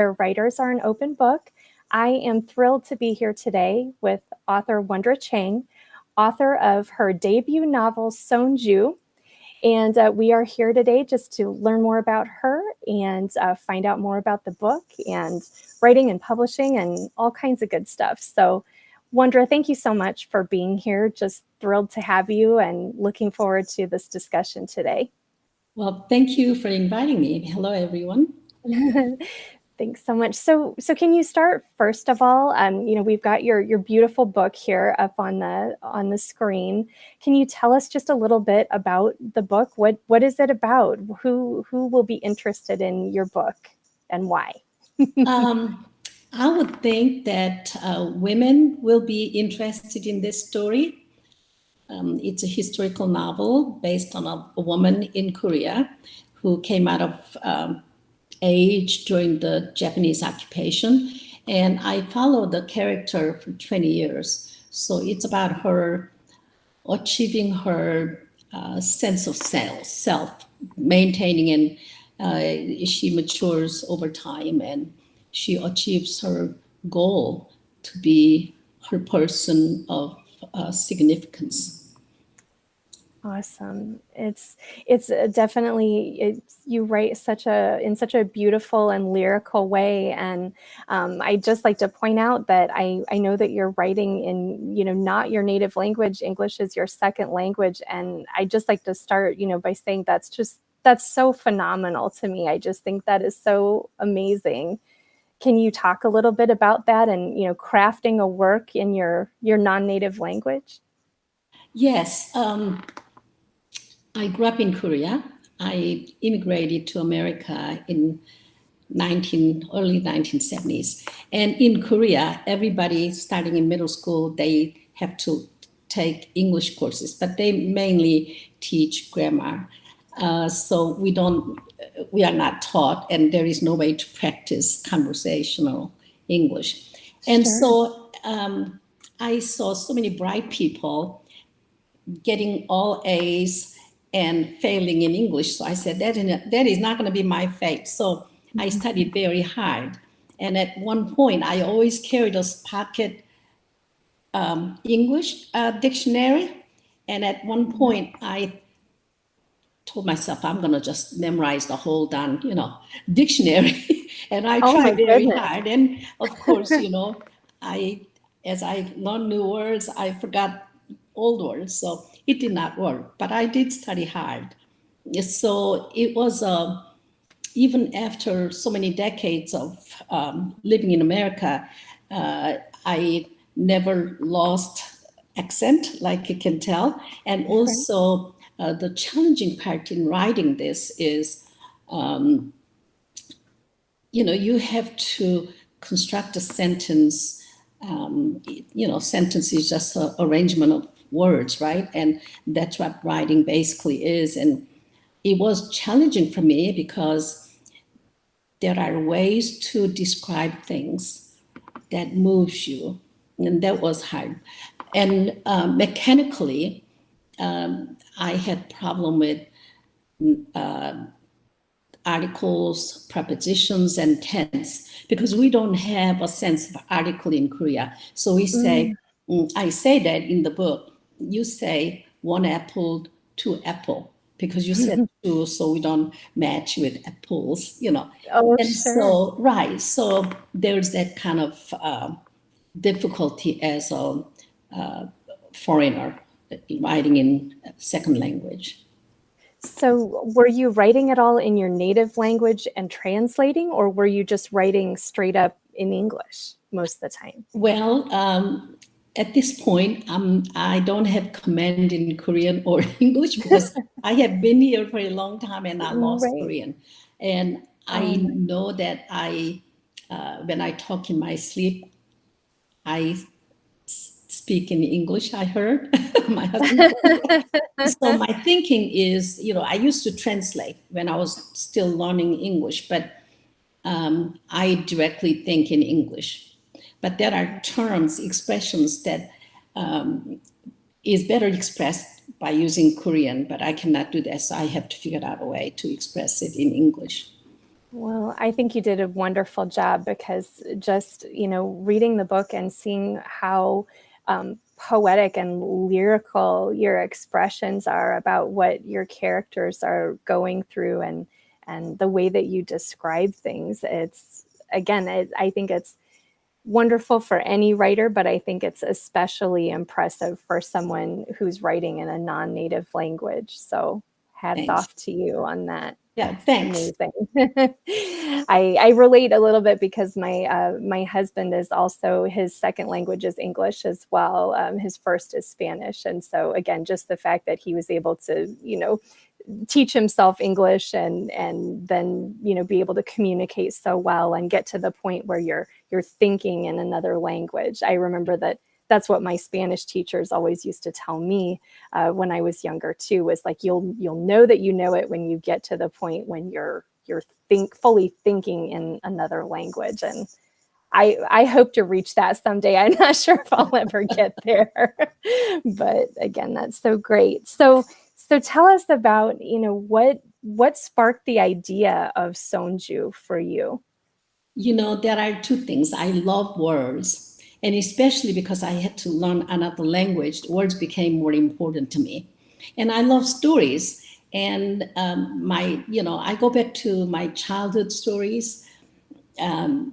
where writers are an open book. I am thrilled to be here today with author Wondra Chang, author of her debut novel, Sonju. And we are here today just to learn more about her and find out more about the book and writing and publishing and all kinds of good stuff. So Wondra, thank you so much for being here. Just thrilled to have you and looking forward to this discussion today. Well, thank you for inviting me. Hello, everyone. Thanks so much. So can you start first of all? We've got your beautiful book here up on the screen. Can you tell us just a little bit about the book? What is it about? Who will be interested in your book and why? I would think that women will be interested in this story. It's a historical novel based on a woman in Korea who came out of age during the Japanese occupation. And I followed the character for 20 years. So it's about her achieving her sense of self, maintaining, and she matures over time and she achieves her goal to be her person of significance. Awesome. It's definitely you write in such a beautiful and lyrical way, and I just like to point out that I know that you're writing in not your native language. English is your second language, and I just like to start by saying that's so phenomenal to me. I just think that is so amazing. Can you talk a little bit about that and crafting a work in your non-native language? Yes. I grew up in Korea. I immigrated to America in early 1970s. And in Korea, everybody starting in middle school, they have to take English courses, but they mainly teach grammar. So we are not taught, and there is no way to practice conversational English. And so I saw so many bright people getting all A's and failing in English. So I said, that is not going to be my fate. So I studied very hard. And at one point, I always carried a pocket English dictionary. And at one point, I told myself, I'm going to just memorize the whole darn, dictionary. And I tried very hard. And of course, as I learned new words, I forgot old words. So it did not work, but I did study hard. So it was, even after so many decades of living in America, I never lost accent, like you can tell. And also the challenging part in writing this is, you have to construct a sentence. Sentence is just an arrangement of words, right? And that's what writing basically is. And it was challenging for me because there are ways to describe things that moves you, and that was hard. And mechanically, I had problem with articles, prepositions, and tense, because we don't have a sense of article in Korea. So we say, I say that in the book, you say one apple, two apple, because you said two, so we don't match with apples, Oh, and sure. so there's that kind of difficulty as a foreigner writing in second language. So were you writing it all in your native language and translating, or were you just writing straight up in English most of the time? Well, at this point, I don't have command in Korean or English because I have been here for a long time and I lost Korean. And I know that when I talk in my sleep, I speak in English, I heard my husband. So my thinking is, I used to translate when I was still learning English, but I directly think in English. But there are terms, expressions that is better expressed by using Korean, but I cannot do that. So I have to figure out a way to express it in English. Well, I think you did a wonderful job because just, reading the book and seeing how poetic and lyrical your expressions are about what your characters are going through and the way that you describe things. It's again, I think it's wonderful for any writer, but I think it's especially impressive for someone who's writing in a non-native language. So hats Thanks. off to you on that. Yeah, That's thanks. amazing. I relate a little bit because my husband is also, his second language is English as well. His first is Spanish, and so again, just the fact that he was able to teach himself English and then be able to communicate so well and get to the point where you're thinking in another language. I remember that's what my Spanish teachers always used to tell me when I was younger too, was like you'll know that you know it when you get to the point when you're fully thinking in another language. And I hope to reach that someday. I'm not sure if I'll ever get there, but again, that's so great. So tell us about what sparked the idea of Sonju for you. There are two things. I love words, and especially because I had to learn another language, words became more important to me. And I love stories. And I go back to my childhood stories, and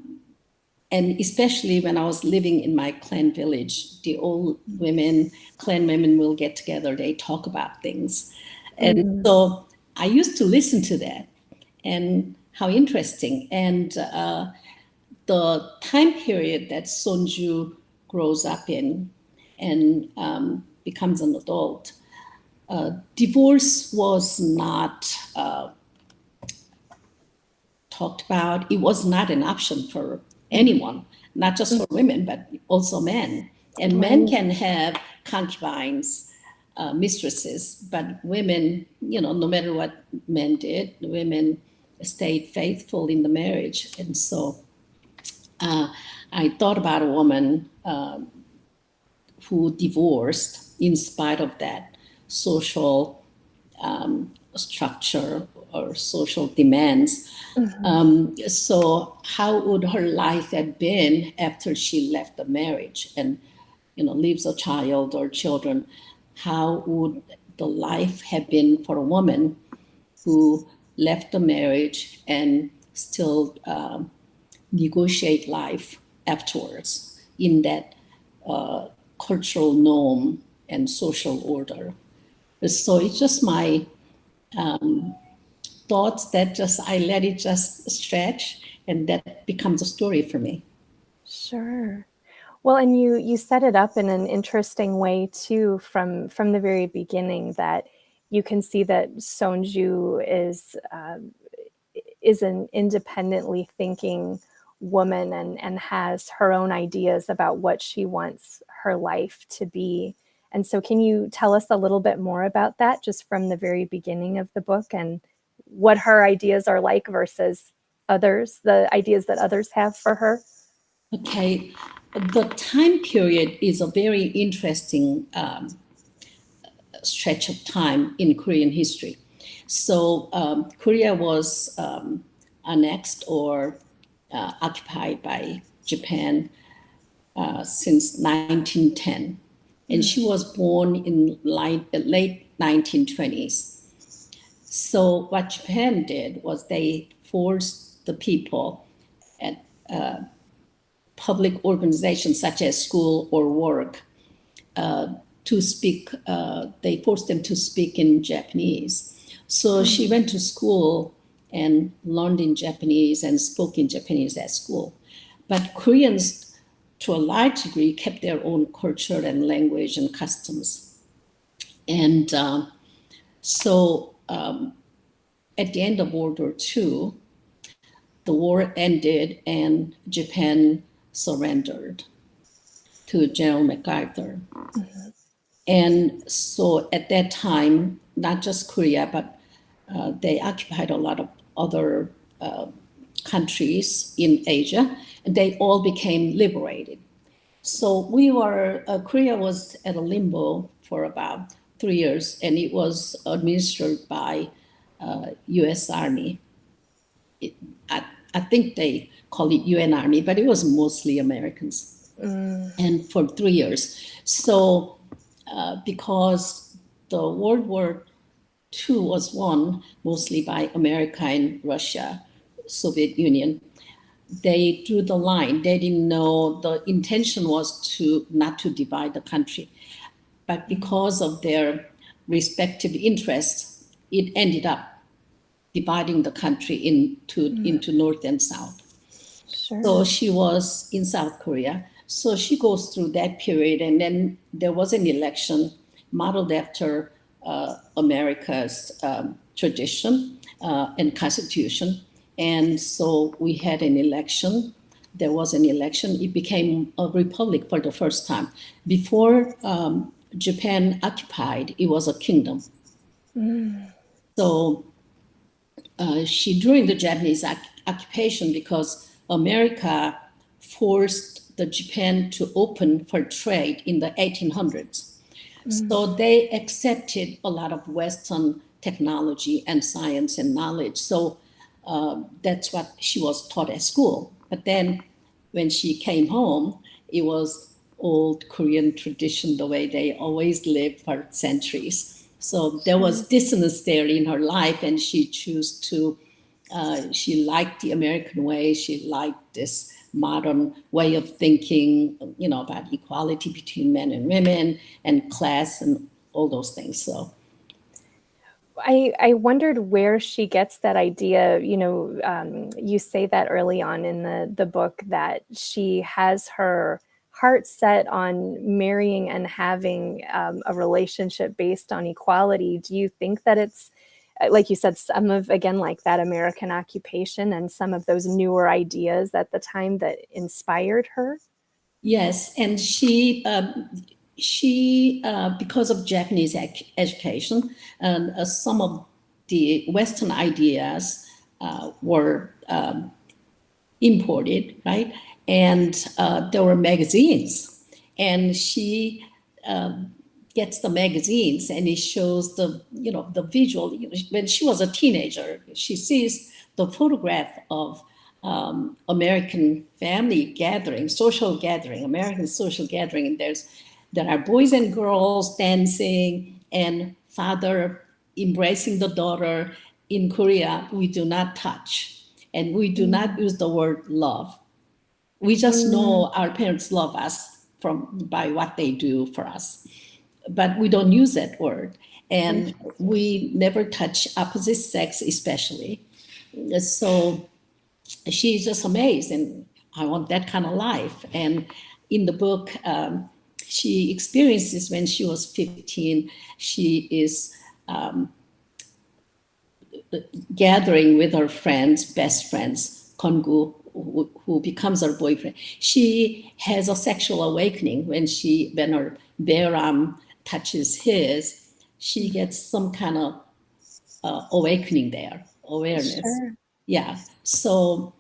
especially when I was living in my clan village, the old women, clan women will get together, they talk about things. And Mm, so I used to listen to that, and how interesting. And the time period that Sonju grows up in and becomes an adult, divorce was not talked about. It was not an option for anyone, not just for women, but also men. And men right. can have concubines, mistresses, but women, no matter what men did, women stayed faithful in the marriage. And so I thought about a woman who divorced in spite of that social structure or social demands. Mhm. So how would her life have been after she left the marriage and leaves a child or children? How would the life have been for a woman who left the marriage and still negotiate life afterwards in that cultural norm and social order? So it's just my thoughts that just I let it just stretch, and that becomes a story for me. Sure. Well, and you set it up in an interesting way too, from the very beginning, that you can see that Sonju is an independently thinking woman and has her own ideas about what she wants her life to be. And so, can you tell us a little bit more about that, just from the very beginning of the book, and what her ideas are like versus others, the ideas that others have for her? Okay, the time period is a very interesting stretch of time in Korean history. So Korea was annexed or occupied by Japan since 1910. And she was born in late 1920s. So what Japan did was they forced the people at public organizations such as school or work to speak, they forced them to speak in Japanese. So she went to school and learned in Japanese and spoke in Japanese at school. But Koreans, to a large degree, kept their own culture and language and customs. And so at the end of World War II, the war ended and Japan surrendered to General MacArthur. Mhm. And so at that time, not just Korea, but they occupied a lot of other countries in Asia, and they all became liberated. So Korea was at a limbo for about 3 years, and it was administered by U.S. Army. I think they call it UN Army, but it was mostly Americans. And for 3 years. So because the World War II was won mostly by America and Russia, Soviet Union, they drew the line. They didn't know the intention was not to divide the country. But because of their respective interests, it ended up dividing the country into North and South. Sure. So she was in South Korea. So she goes through that period. And then there was an election modeled after America's tradition and constitution. And so we had an election. There was an election. It became a republic for the first time. Before Japan occupied, it was a kingdom. So during the Japanese occupation, because America forced the Japan to open for trade in the 1800s. So they accepted a lot of Western technology and science and knowledge. So that's what she was taught at school. But then when she came home, it was old Korean tradition, the way they always lived for centuries. So there was dissonance there in her life, and she liked the American way. She liked this modern way of thinking, about equality between men and women and class and all those things. So I wondered where she gets that idea. You say that early on in the book that she has her heart set on marrying and having a relationship based on equality. Do you think that it's, like you said, some of, again, like that American occupation and some of those newer ideas at the time that inspired her? yes, and she because of Japanese education, and some of the Western ideas were imported, right? And there were magazines, and she gets the magazines, and it shows the visual. When she was a teenager, she sees the photograph of American family gathering, social gathering, American social gathering, and there are boys and girls dancing, and father embracing the daughter. In Korea, we do not touch, and we do not use the word love. We just know our parents love us by what they do for us, but we don't use that word, and we never touch opposite sex, especially. So she's just amazed, and I want that kind of life. And in the book, she experiences when she was 15, she is gathering with her friends, best friends, Kongu, who becomes her boyfriend. She has a sexual awakening when her bare arm touches his. She gets some kind of awakening there, awareness. Sure. Yeah. So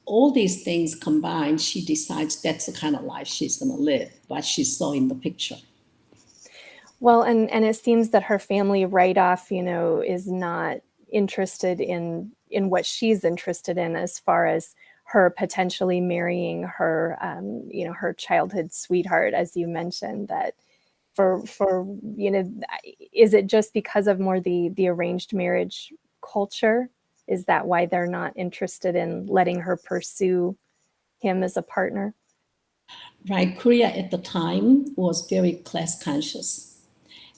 all these things combined, she decides that's the kind of life she's going to live, what she saw in the picture. Well, and it seems that her family right off, is not interested in what she's interested in, as far as her potentially marrying her, her childhood sweetheart, as you mentioned. That for is it just because of more the arranged marriage culture? Is that why they're not interested in letting her pursue him as a partner? Right. Korea at the time was very class conscious.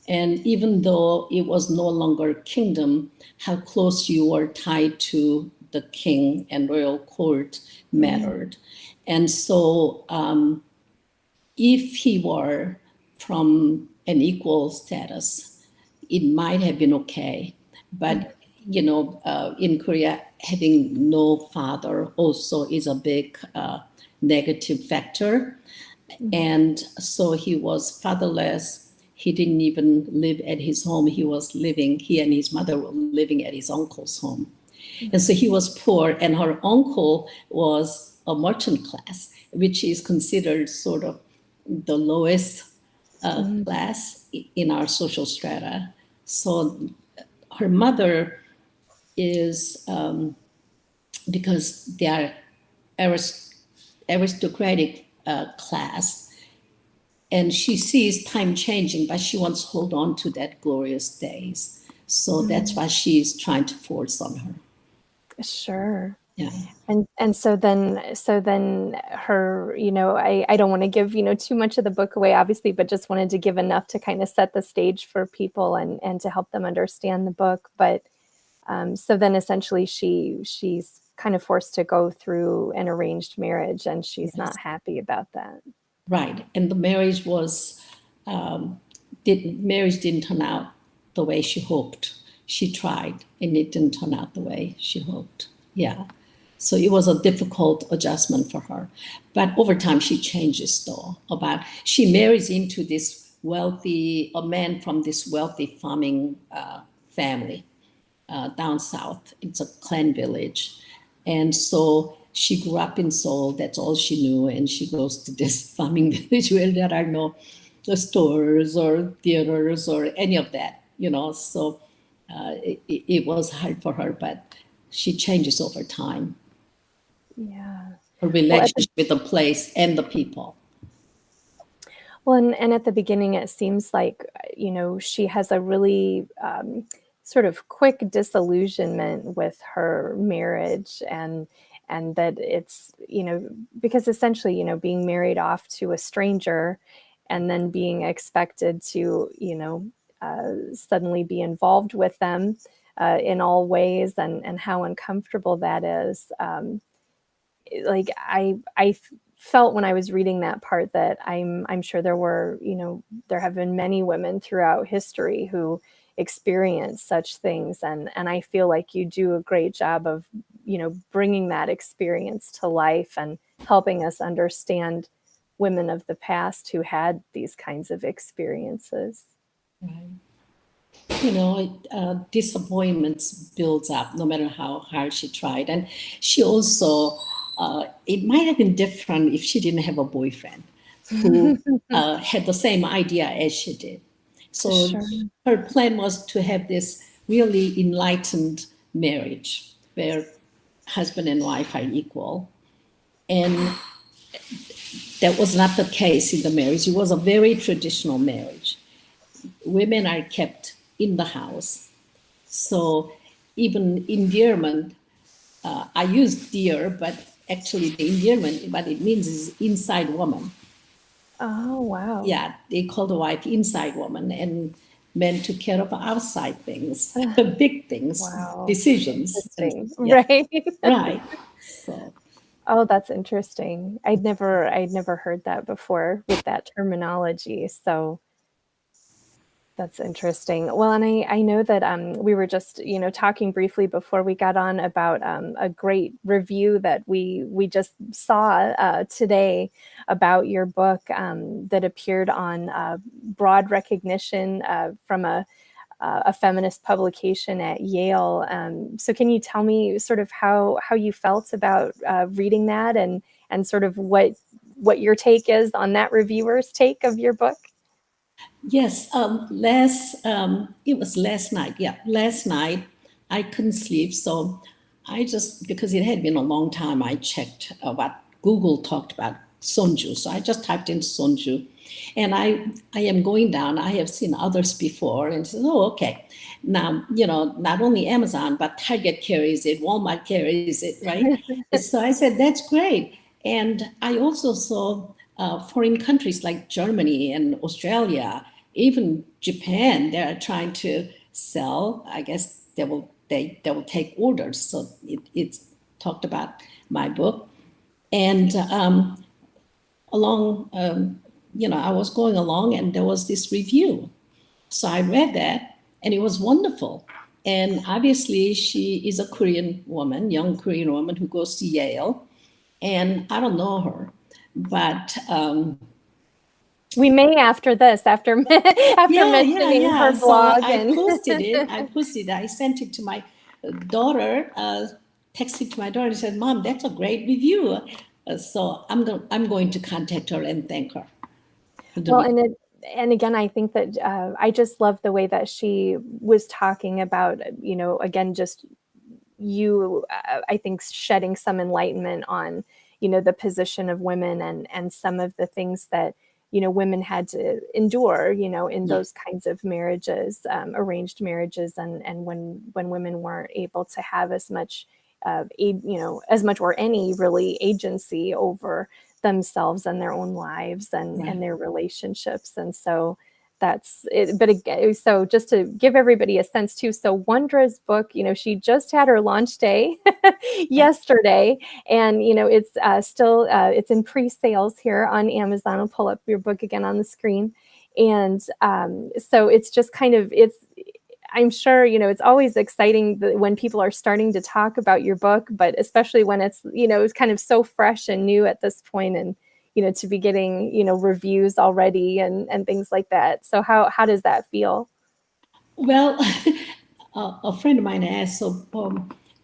And even though it was no longer a kingdom, how close you were tied to the king and royal court mattered. And so if he were from an equal status, it might have been okay. But, in Korea, having no father also is a big negative factor. And so he was fatherless. He didn't even live at his home. He and his mother were living at his uncle's home. And so he was poor, and her uncle was a merchant class, which is considered sort of the lowest class in our social strata. So her mother is because they are aristocratic class, and she sees time changing, but she wants to hold on to that glorious days. So that's Mm, why she's trying to force on her. sure. Yeah. And so then her, I don't want to give, too much of the book away, obviously, but just wanted to give enough to kind of set the stage for people and to help them understand the book. But so then essentially she's kind of forced to go through an arranged marriage, and she's Yes. not happy about that. Right. And the marriage was marriage didn't turn out the way she hoped. She tried, and it didn't turn out the way she hoped. Yeah. So it was a difficult adjustment for her. But over time, she changes, though. She marries into this a man from this wealthy farming family down south. It's a clan village. And so she grew up in Seoul. That's all she knew. And she goes to this farming village where there are no stores or theaters or any of that, So it was hard for her, but she changes over time. Yeah. Her Well, relationship with the place and the people. and at the beginning, it seems like, she has a really sort of quick disillusionment with her marriage, and that it's, because essentially, being married off to a stranger and then being expected to, suddenly be involved with them in all ways, and how uncomfortable that is. Like I felt when I was reading that part that I'm sure there have been many women throughout history who experience such things, and I feel like you do a great job of, bringing that experience to life and helping us understand women of the past who had these kinds of experiences. Right. Disappointments builds up no matter how hard she tried. And she also, it might have been different if she didn't have a boyfriend who had the same idea as she did. So Sure. her plan was to have this really enlightened marriage where husband and wife are equal. And that was not the case in the marriage. It was a very traditional marriage. Women are kept in the house. So even endearment, I use dear, but actually the endearment, what it means is inside woman. Oh, wow. Yeah, they call the wife inside woman, and men took care of outside things, big things, Wow. decisions, and Interesting. yeah, Right. right. So Oh, that's interesting. I'd never heard that before with that terminology. So that's interesting. Well, and I know that we were just, talking briefly before we got on about a great review that we just saw today about your book that appeared on broad recognition from a feminist publication at Yale. So can you tell me sort of how you felt about reading that, and sort of what your take is on that reviewer's take of your book? yes, it was last night. Yeah, last night I couldn't sleep, so I just because it had been a long time, I checked what Google talked about Sonju. So I just typed in Sonju, and I am going down. I have seen others before, and said, oh, okay. Now not only Amazon but Target carries it, Walmart carries it, right? So I said that's great, and I also saw foreign countries like Germany and Australia, even Japan. They are trying to sell. I guess they will take orders. So it's talked about my book, and along I was going along, and there was this review. So I read that, and it was wonderful. And obviously, she is a Korean woman, young Korean woman who goes to Yale, and I don't know her, but We may after this, after after yeah, yeah, mentioning yeah. her So blog I and posted it. I sent it to my daughter. Texted to my daughter and said, "Mom, that's a great review." So I'm going to contact her and thank her for the well, review. and again, I think that I just love the way that she was talking about, again, just you, I think, shedding some enlightenment on, the position of women and some of the things that, women had to endure, in Yeah. those kinds of marriages, arranged marriages, and when women weren't able to have as much, as much or any really agency over themselves and their own lives and Right. their relationships. And so that's it. But again, so just to give everybody a sense too, so Wondra's book, she just had her launch day Right. yesterday, and it's still it's in pre-sales here on Amazon. I'll pull up your book again on the screen. And so it's just kind of, I'm sure, it's always exciting when people are starting to talk about your book, but especially when it's kind of so fresh and new at this point, and, to be getting, reviews already and things like that. So how does that feel? Well, a friend of mine asked, so,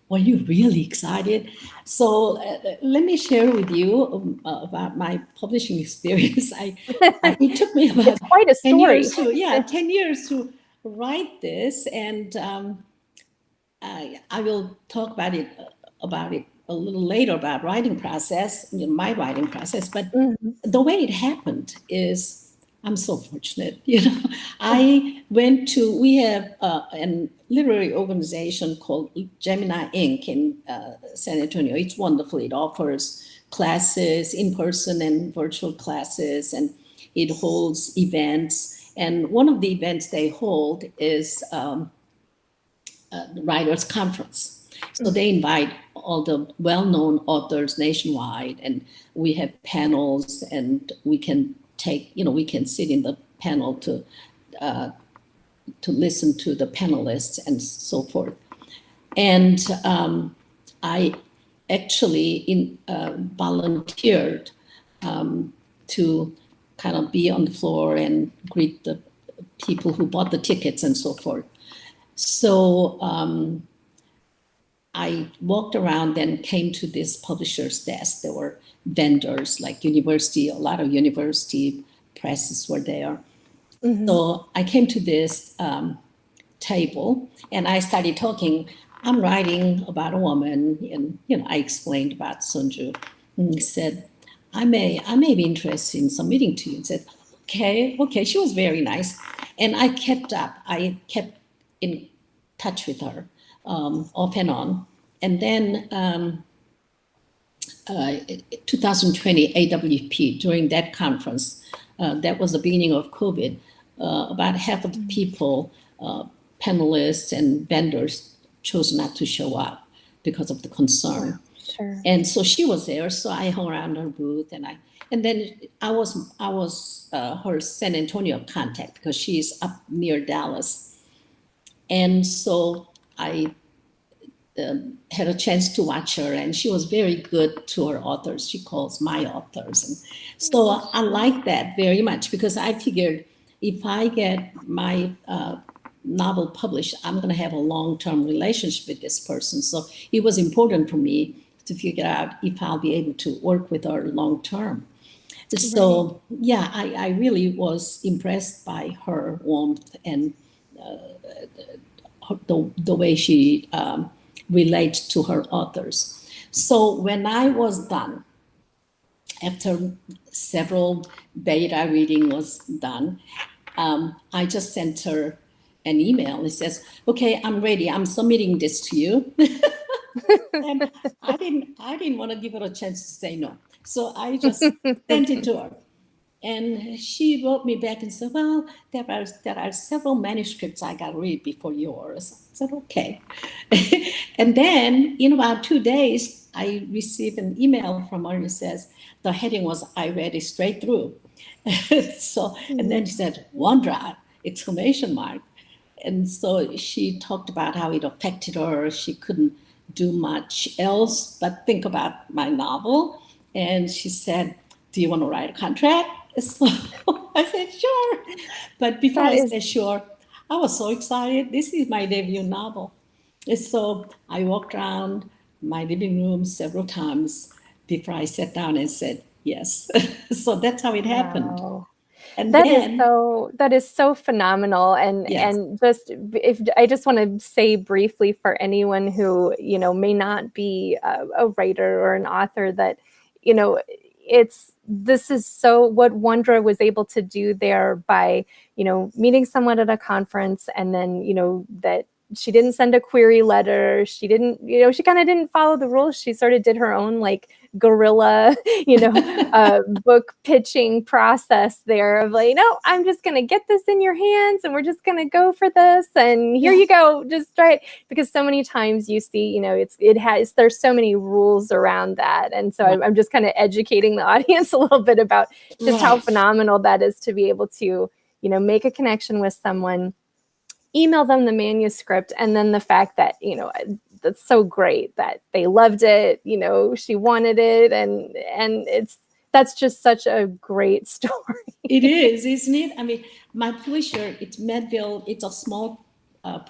were you really excited? So let me share with you about my publishing experience. It took me about It's quite a 10 story. years to, yeah, 10 years to write this. And I will talk about it a little later, about writing process, my writing process. But Mhm. the way it happened is, I'm so fortunate. I went to, we have a literary organization called Gemini Inc. in San Antonio. It's wonderful. It offers classes, in-person and virtual classes, and it holds events. And one of the events they hold is the Writers Conference. So they invite all the well-known authors nationwide, and we have panels, and we can we can sit in the panel to listen to the panelists and so forth. And I actually volunteered to kind of be on the floor and greet the people who bought the tickets and so forth. So I walked around and came to this publisher's desk. There were vendors like a lot of university presses were there. Mhm. So I came to this table and I started talking. I'm writing about a woman, and I explained about Sonju. And he said, I may be interested in submitting to you. And said, okay, okay. She was very nice, and I kept in touch with her off and on. And then 2020 AWP, during that conference, that was the beginning of COVID. About half of the people, panelists and vendors, chose not to show up because of the concern. Wow, sure. And so she was there, so I hung around her booth, and then I was her San Antonio contact because she's up near Dallas, and so I had a chance to watch her, and she was very good to her authors. She calls my authors, and so I like that very much, because I figured if I get my novel published, I'm going to have a long-term relationship with this person. So it was important for me to figure out if I'll be able to work with her long-term. Right. So yeah, I really was impressed by her warmth and the way she relates to her authors. So when I was done, after several beta reading was done, I just sent her an email. It says, "Okay, I'm ready. I'm submitting this to you." And I didn't want to give her a chance to say no, so I just sent it to her. And she wrote me back and said, "Well, there are several manuscripts I got to read before yours." I said, "Okay." And then in about 2 days, I received an email from her that says the heading was, "I read it straight through." So, and then she said, "Wondra!" exclamation mark. And so she talked about how it affected her. She couldn't do much else but think about my novel. And she said, "Do you want to write a contract?" So I said, "Sure." But before That I is, said sure, I was so excited. This is my debut novel. And so I walked around my living room several times before I sat down and said yes. So that's how it happened. wow. And That is then, so that is so phenomenal. yes, And just if I just want to say briefly for anyone who, may not be a writer or an author, that, you know, this is so what Wondra was able to do there by, meeting someone at a conference, and then, that she didn't send a query letter. She didn't, she kind of didn't follow the rules. She sort of did her own like guerrilla, book pitching process there of like, no, I'm just going to get this in your hands and we're just going to go for this. And here yeah, you go. Just try it. Because so many times you see, there's so many rules around that. And so right, I'm just kind of educating the audience a little bit about just how right. phenomenal that is to be able to, make a connection with someone, email them the manuscript, and then the fact that, that's so great that they loved it, she wanted it, and that's just such a great story. It is, isn't it? I mean, my publisher, it's Medville, it's a small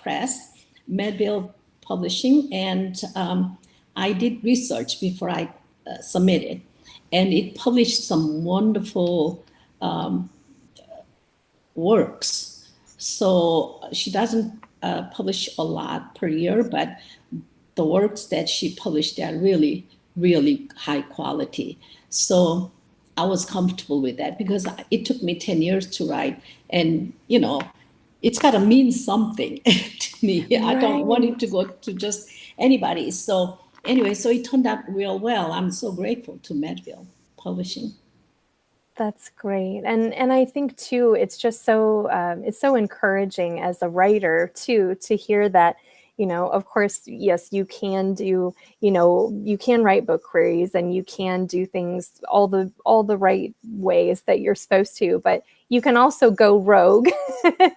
press, Medville Publishing, and I did research before I submitted, and it published some wonderful works. So she doesn't publish a lot per year, but the works that she published are really, really high quality. So I was comfortable with that because it took me 10 years to write. And, it's got to mean something to me. I don't want it Right. to go to just anybody. So, anyway, so it turned out real well. I'm so grateful to Medville Publishing. That's great. And I think too, it's just so it's so encouraging as a writer too to hear that, of course, yes, you can do, you can write book queries and you can do things all the right ways that you're supposed to, but you can also go rogue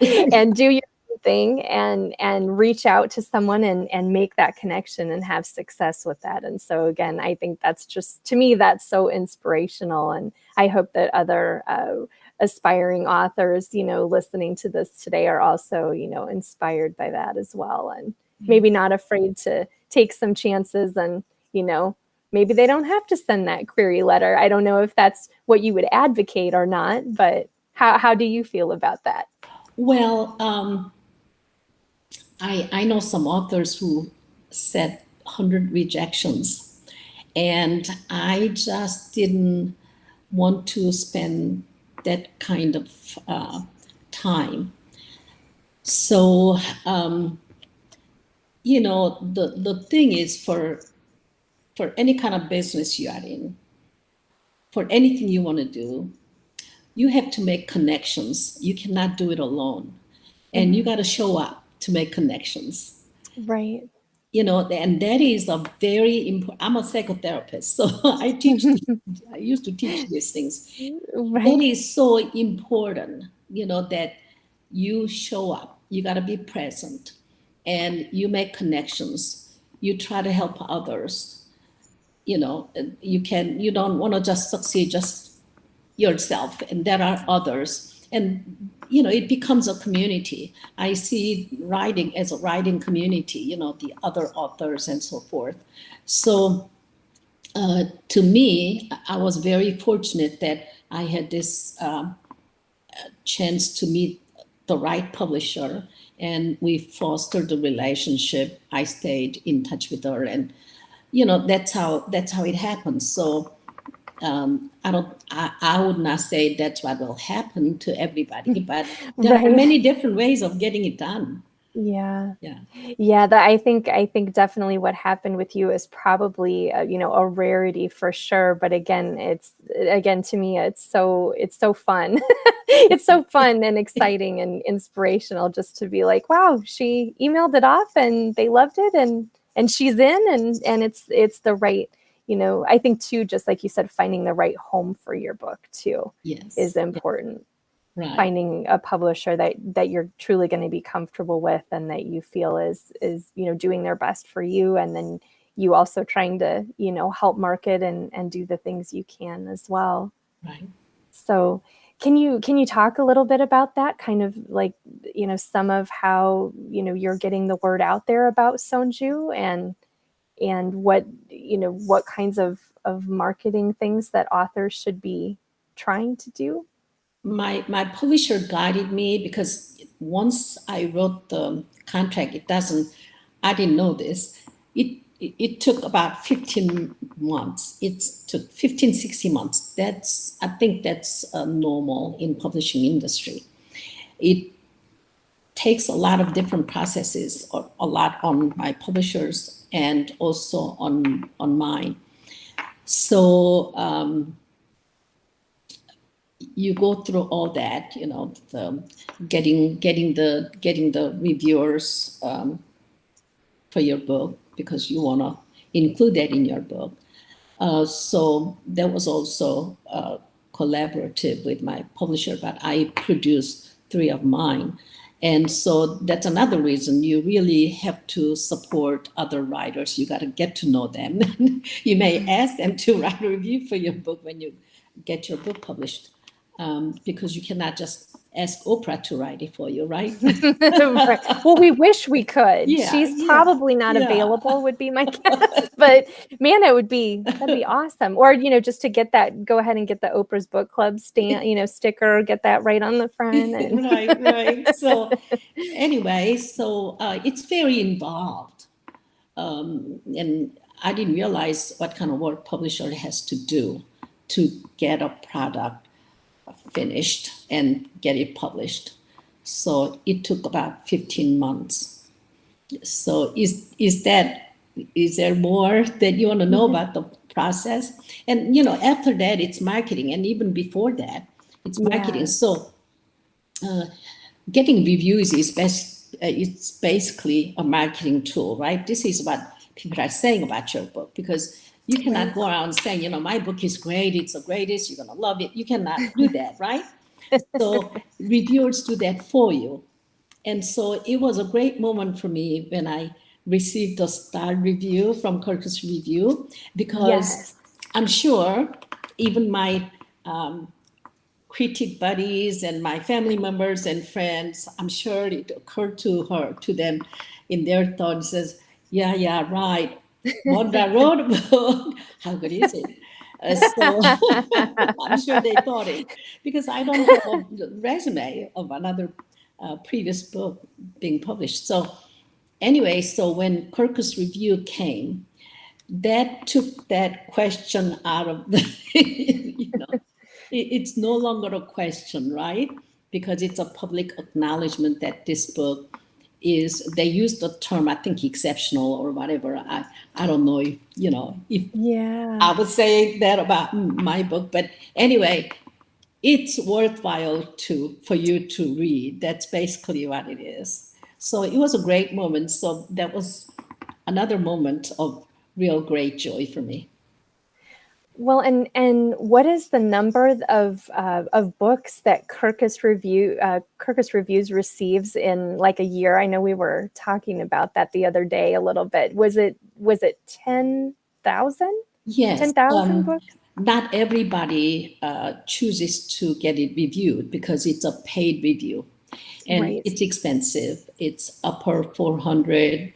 and do your own thing and reach out to someone and make that connection and have success with that. And so again, I think that's just, to me, that's so inspirational. And I hope that other aspiring authors, listening to this today are also, inspired by that as well. And maybe not afraid to take some chances and, maybe they don't have to send that query letter. I don't know if that's what you would advocate or not, but how do you feel about that? Well, I know some authors who said 100 rejections, and I just didn't want to spend that kind of time. So, the thing is for any kind of business you are in, for anything you want to do, you have to make connections. You cannot do it alone. And you got to show up to make connections. Right. And that is a very important. I'm a psychotherapist, so I used to teach these things. That Right. is so important, that you show up, you got to be present, and you make connections, you try to help others. You don't want to just succeed just yourself, and there are others, and it becomes a community. I see writing as a writing community, the other authors and so forth. So to me, I was very fortunate that I had this chance to meet the right publisher, and we fostered the relationship. I stayed in touch with her, and that's how it happens. So I would not say that's what will happen to everybody, but there are Right. many different ways of getting it done. Yeah. Yeah. Yeah, I think definitely what happened with you is probably a rarity for sure. But again to me it's so fun. It's so fun and exciting and inspirational just to be like, wow, she emailed it off and they loved it and she's in and it's the right, I think too, just like you said, finding the right home for your book too Yes. is important. Right. Finding a publisher that you're truly going to be comfortable with and that you feel is doing their best for you, and then you also trying to help market and do the things you can as well. Right. So can you talk a little bit about that, kind of like some of how you're getting the word out there about Sonju, and what kinds of marketing things that authors should be trying to do? my publisher guided me, because once I wrote the contract, I didn't know this. It took about 15 months. It took 15, 16 months. I think that's normal in publishing industry. It takes a lot of different processes, a lot on my publishers and also on mine. So you go through all that, getting the reviewers for your book, because you want to include that in your book. So that was also collaborative with my publisher, but I produced 3 of mine. And so that's another reason you really have to support other writers. You got to get to know them. You may ask them to write a review for your book when you get your book published, because you cannot just ask Oprah to write it for you, right? Right. Well, we wish we could. Yeah, She's yeah, probably not yeah. available, would be my guess. But man, that'd be awesome. Or, just to go ahead and get the Oprah's Book Club sticker, get that right on the front. And Right. So anyway, it's very involved. And I didn't realize what kind of work publisher has to do to get a product finished and get it published. So it took about 15 months. So is there more that you want to know about the process? And after that, it's marketing, and even before that, it's marketing. Yeah. So getting reviews it's basically a marketing tool, right? This is what people are saying about your book, because you cannot go around saying, my book is great, it's the greatest, you're gonna love it. You cannot do that, right? So reviewers do that for you. And so it was a great moment for me when I received a star review from Kirkus Review, because Yes. I'm sure even my critic buddies and my family members and friends, I'm sure it occurred to them in their thoughts, says, yeah, right. Wondra wrote a book. How good is it? So I'm sure they thought it, because I don't have a resume of another previous book being published. So anyway, so when Kirkus Review came, that took that question out of the, it's no longer a question, right? Because it's a public acknowledgement that this book they use the term, I think, exceptional or whatever. I don't know if, Yeah. I would say that about my book. But anyway, it's worthwhile for you to read. That's basically what it is. So it was a great moment. So that was another moment of real great joy for me. Well, and what is the number of books that Kirkus Reviews receives in like a year? I know we were talking about that the other day a little bit. Was it 10,000? Yes. 10,000 books? Not everybody chooses to get it reviewed, because it's a paid review, and Right. it's expensive. It's upper 400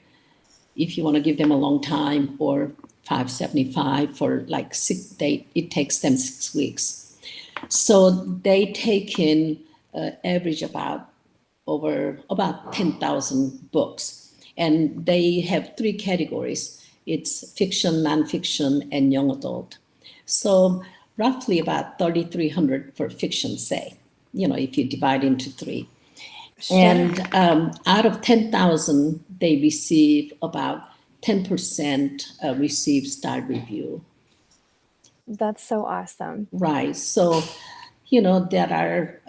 if you want to give them a long time, or 575 for like 6 days. It takes them 6 weeks. So they take in average about 10,000 books, and they have 3 categories. It's fiction, nonfiction, and young adult. So roughly about 3,300 for fiction, say, if you divide into 3. Sure. And out of 10,000, they receive about 10% receive star review. That's so awesome. Right. So, there are,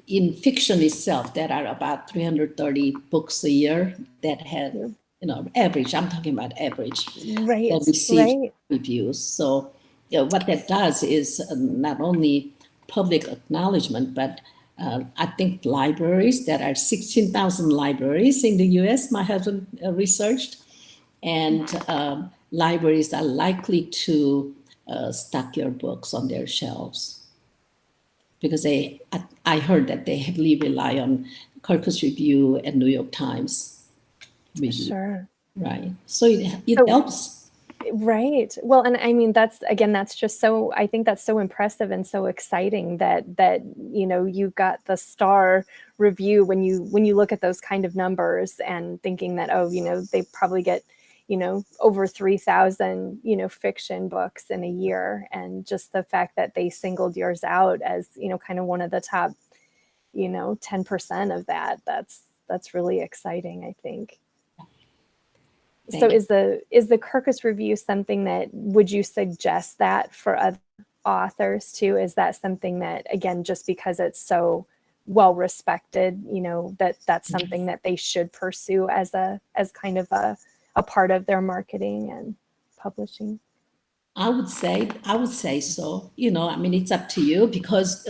in fiction itself, there are about 330 books a year that have, average, I'm talking about average, Right. that receive Right. reviews. So what that does is not only public acknowledgement, but I think libraries, there are 16,000 libraries in the US, my husband researched, and libraries are likely to stock your books on their shelves, because I heard that they heavily rely on Kirkus Review and New York Times review. Sure. Right. So it helps. Right. Well, and I mean, that's again, that's just so, I think that's so impressive and so exciting that you got the star review when you look at those kind of numbers and thinking that, oh, they probably get, over 3,000, fiction books in a year. And just the fact that they singled yours out as, kind of one of the top, 10% of that, that's really exciting, I think. So Thank you. is the Kirkus review something that, would you suggest that for other authors too? Is that something that, again, just because it's so well respected, that's something that they should pursue as kind of a part of their marketing and publishing? I would say so. I mean, it's up to you because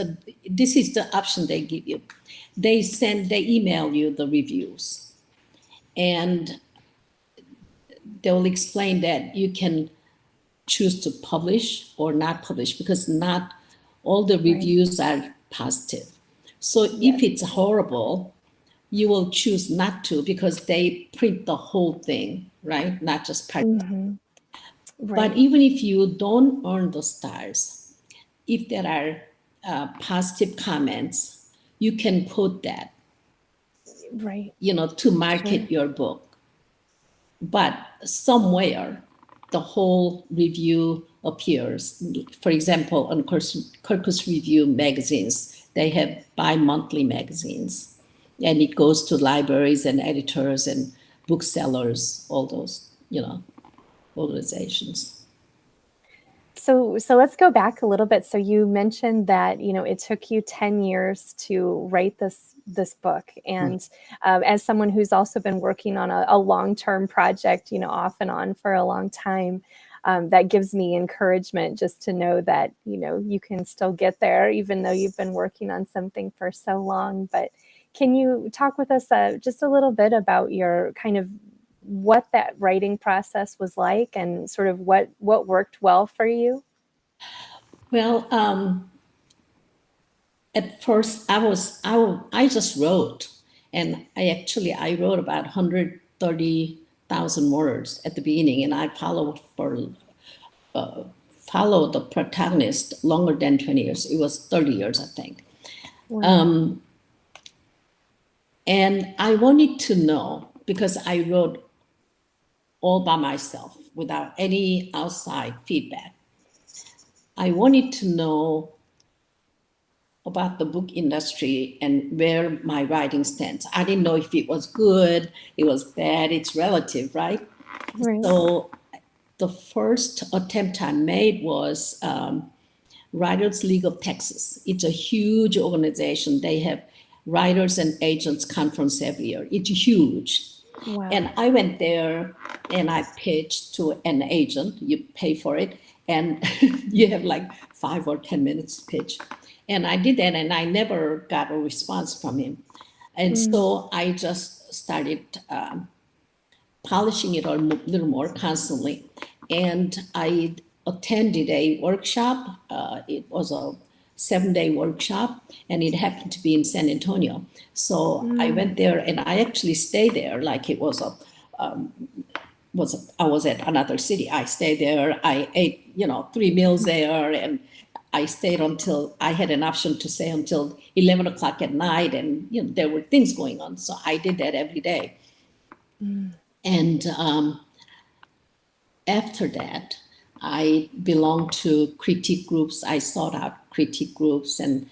this is the option they give you. They email you the reviews, and they'll explain that you can choose to publish or not publish because not all the Right. reviews are positive. So if Yes. it's horrible, you will choose not to because they print the whole thing, right? Not just part. Hmm. But Right. even if you don't earn the stars, if there are positive comments, you can put that, Right. to Sure. market your book. But somewhere, the whole review appears. For example, on Kirkus Review magazines, they have bi-monthly magazines, and it goes to libraries and editors and booksellers, all those, organizations. So let's go back a little bit. So you mentioned that it took you 10 years to write this book, Right. and as someone who's also been working on a long-term project, off and on for a long time, that gives me encouragement just to know that you can still get there even though you've been working on something for so long. But can you talk with us just a little bit about your kind of what that writing process was like and sort of what worked well for you? Well, at first I just wrote, and I wrote about 130,000 words at the beginning, and I followed the protagonist longer than 20 years. It was 30 years, I think. Wow. And I wanted to know because I wrote all by myself without any outside feedback. I wanted to know about the book industry and where my writing stands. I didn't know if it was good, it was bad, it's relative, right? Right. So the first attempt I made was Writers League of Texas. It's a huge organization. They have writers and agents conference every year. It's huge. Wow. And I went there and I pitched to an agent. You pay for it, and you have like 5 or 10 minutes to pitch. And I did that, and I never got a response from him. And Mm. so I just started polishing it a little more constantly. And I attended a workshop. It was a 7-day workshop, and it happened to be in San Antonio. So I Mm. went there, and I actually stayed there like it was I was at another city. I stayed there. I ate 3 meals there, and I stayed until I had an option to stay until 11 o'clock at night, and there were things going on. So I did that every day. Mm. And after that, I belonged to critique groups. I sought out critique groups, and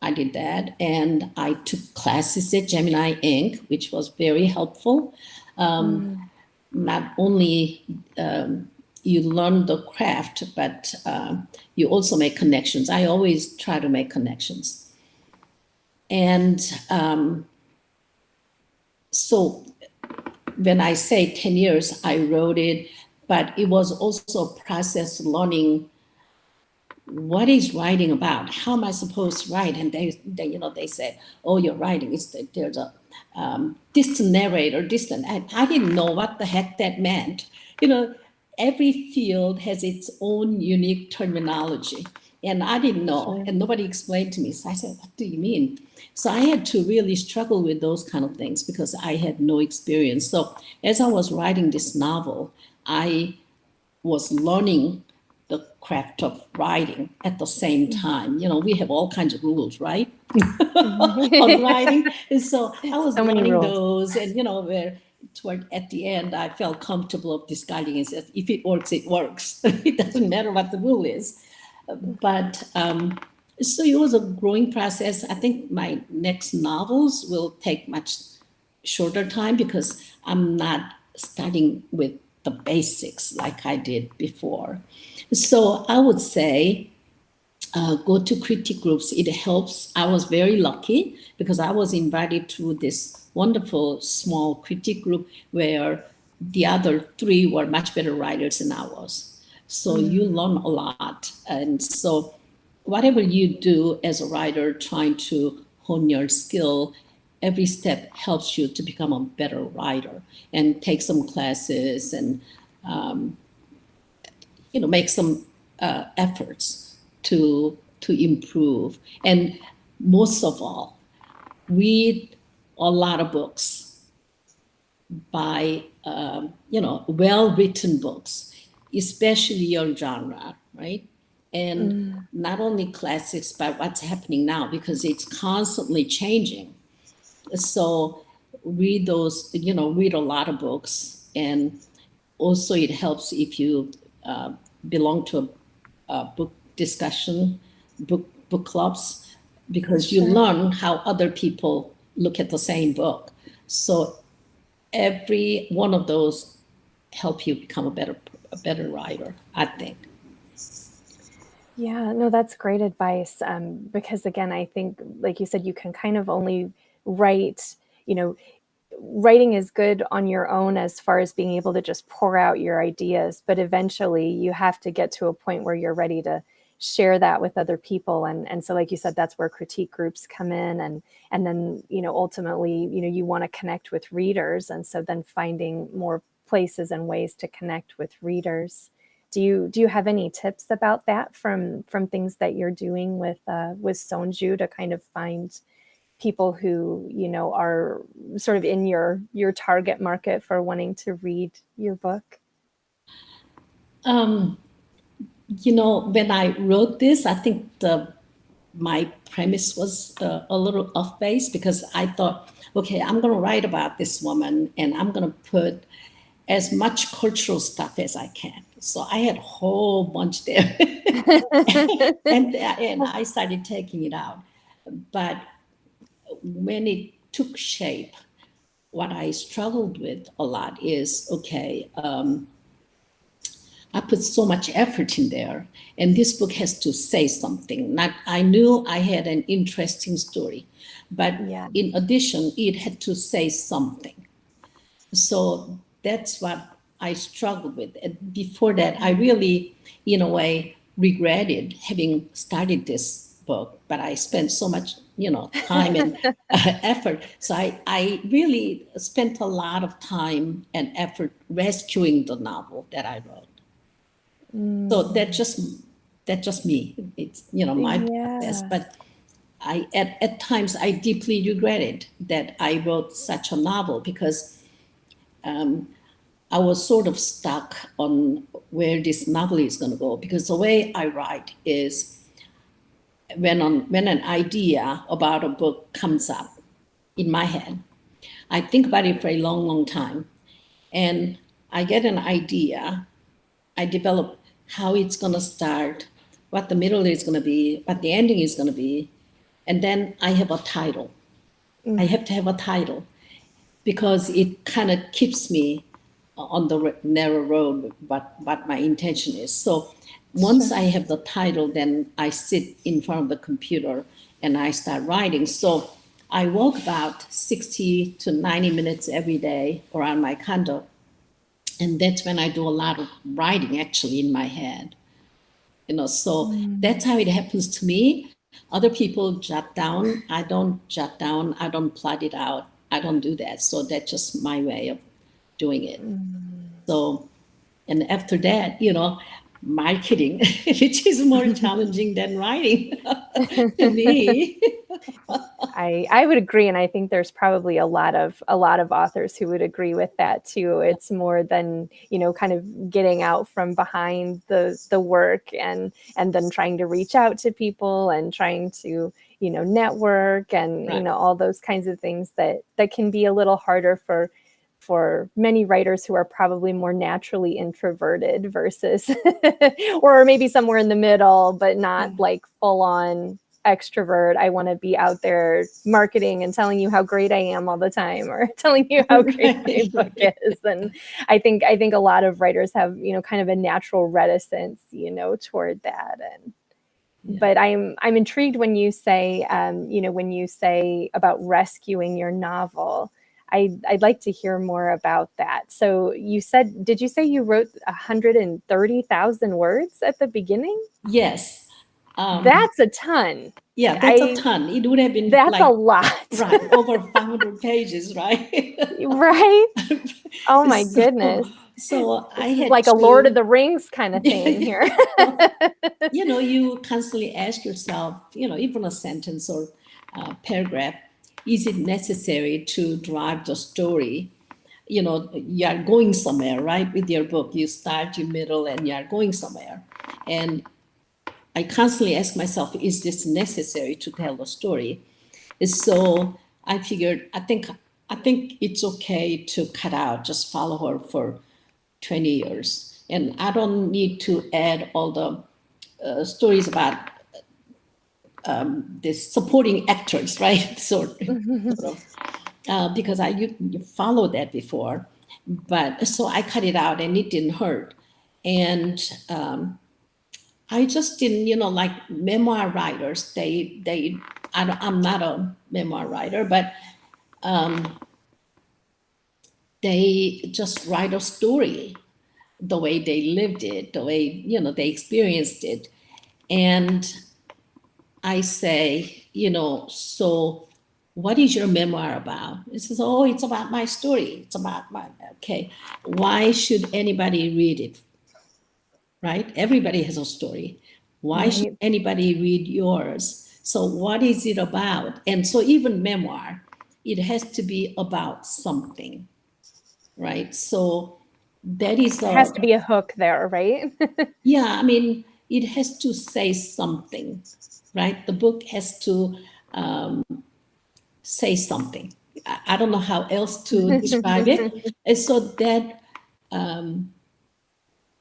I did that. And I took classes at Gemini Inc., which was very helpful. Mm. Not only you learn the craft, but you also make connections. I always try to make connections. And so when I say 10 years, I wrote it, but it was also a process learning what is writing about? How am I supposed to write? And they said, oh, your writing is that there's a distant narrator, distant. And I didn't know what the heck that meant. Every field has its own unique terminology. And I didn't know, Sure. and nobody explained to me. So I said, what do you mean? So I had to really struggle with those kind of things because I had no experience. So as I was writing this novel, I was learning the craft of writing at the same time. We have all kinds of rules, right? On writing. And so I was So many learning rules. those, and where toward at the end I felt comfortable of discarding and said, if it works, it works. It doesn't matter what the rule is. But so it was a growing process. I think my next novels will take much shorter time because I'm not starting with the basics like I did before. So I would say go to critique groups. It helps. I was very lucky because I was invited to this wonderful small critique group where the other three were much better writers than I was. So you learn a lot. And so whatever you do as a writer, trying to hone your skill, every step helps you to become a better writer, and take some classes and make some efforts to improve. And most of all, read a lot of books by well-written books, especially your genre, right? And not only classics, but what's happening now, because it's constantly changing. So read those, read a lot of books. And also it helps if you belong to a book discussion, book clubs, because you Sure. learn how other people look at the same book. So every one of those help you become a better writer, I think. Yeah, no, that's great advice. Because again, I think, like you said, you can kind of only write, you know, writing is good on your own as far as being able to just pour out your ideas, but eventually you have to get to a point where you're ready to share that with other people. And so, like you said, that's where critique groups come in, and then, ultimately, you want to connect with readers. And so then finding more places and ways to connect with readers. Do you have any tips about that from things that you're doing with Sonju to kind of find people who are sort of in your target market for wanting to read your book? When I wrote this, I think my premise was a little off base, because I thought, okay, I'm going to write about this woman and I'm going to put as much cultural stuff as I can. So I had a whole bunch there. And I started taking it out. But when it took shape, what I struggled with a lot is, okay, I put so much effort in there, and this book has to say something. Not, I knew I had an interesting story, but Yeah. in addition, it had to say something. So that's what I struggled with. And before that, I really, in a way, regretted having started this book, but I spent so much, time and effort. So I really spent a lot of time and effort rescuing the novel that I wrote. So that's just me. It's my process. Yeah. But I at times I deeply regretted that I wrote such a novel, because I was sort of stuck on where this novel is going to go. Because the way I write is, when an idea about a book comes up in my head, I think about it for a long, long time, and I get an idea. I develop how it's going to start, what the middle is going to be, what the ending is going to be, and then I have a title. I have to have a title, because it kind of keeps me on the narrow road, what my intention is. So once I have the title, then I sit in front of the computer and I start writing. So I walk about 60 to 90 minutes every day around my condo. And that's when I do a lot of writing actually in my head. So that's how it happens to me. Other people jot down. I don't jot down. I don't plot it out. I don't do that. So that's just my way of doing it. So, and after that, marketing, which is more challenging than writing to me. I would agree, and I think there's probably a lot of authors who would agree with that too. It's more than, kind of getting out from behind the work and then trying to reach out to people and trying to, network and, Right. all those kinds of things that can be a little harder for many writers who are probably more naturally introverted versus or maybe somewhere in the middle, but not like full on extrovert. I want to be out there marketing and telling you how great I am all the time, or telling you how great my book is. And I think a lot of writers have, kind of a natural reticence, toward that. And but I'm intrigued when you say, when you say about rescuing your novel. I'd like to hear more about that. So did you say you wrote 130,000 words at the beginning? Yes. That's a ton. Yeah, that's a ton. It would have been That's like, a lot. right, over 500 pages, right? Right? Oh my goodness. So I This is had like a Lord of to, the Rings kind of thing here. you constantly ask yourself, even a sentence or a paragraph, is it necessary to drive the story? You are going somewhere, right? With your book, you start, you middle, and you are going somewhere. And I constantly ask myself, is this necessary to tell the story? So I figured, I think it's okay to cut out, just follow her for 20 years. And I don't need to add all the stories about this supporting actors, right? Sort of, because you followed that before. But so I cut it out and it didn't hurt. And I just didn't, like memoir writers, I'm not a memoir writer, but they just write a story the way they lived it, the way, they experienced it. And I say, so what is your memoir about? It says, oh, it's about my story. It's about okay. Why should anybody read it? Right? Everybody has a story. Why should Right. anybody read yours? So what is it about? And so even memoir, it has to be about something, right? So that is There has to be a hook there, right? yeah, I mean, it has to say something, right? The book has to say something. I don't know how else to describe it. And so that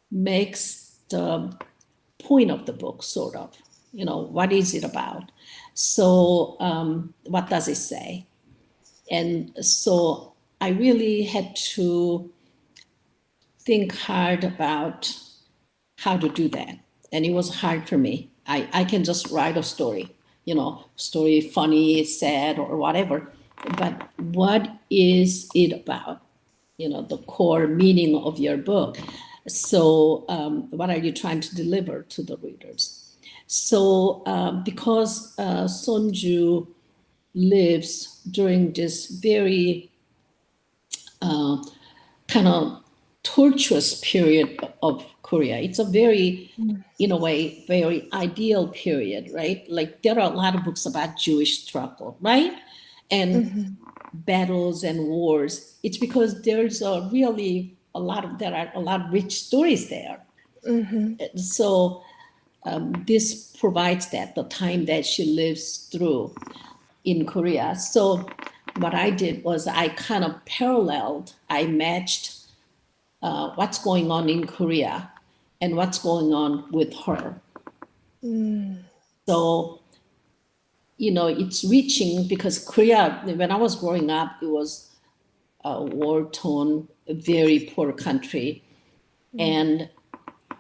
makes the point of the book, sort of. What is it about? So, what does it say? And so I really had to think hard about how to do that. And it was hard for me. I can just write a story, story funny, sad, or whatever. But what is it about? The core meaning of your book. So, what are you trying to deliver to the readers? So, because Sonju lives during this very kind of tortuous period of Korea. It's a very, in a way, very ideal period, right? Like there are a lot of books about Jewish struggle, right? And battles and wars. It's because there's there are a lot of rich stories there. So this provides that the time that she lives through in Korea. So what I did was I kind of I matched what's going on in Korea and what's going on with her. So, it's reaching because Korea, when I was growing up, it was a war-torn, very poor country. And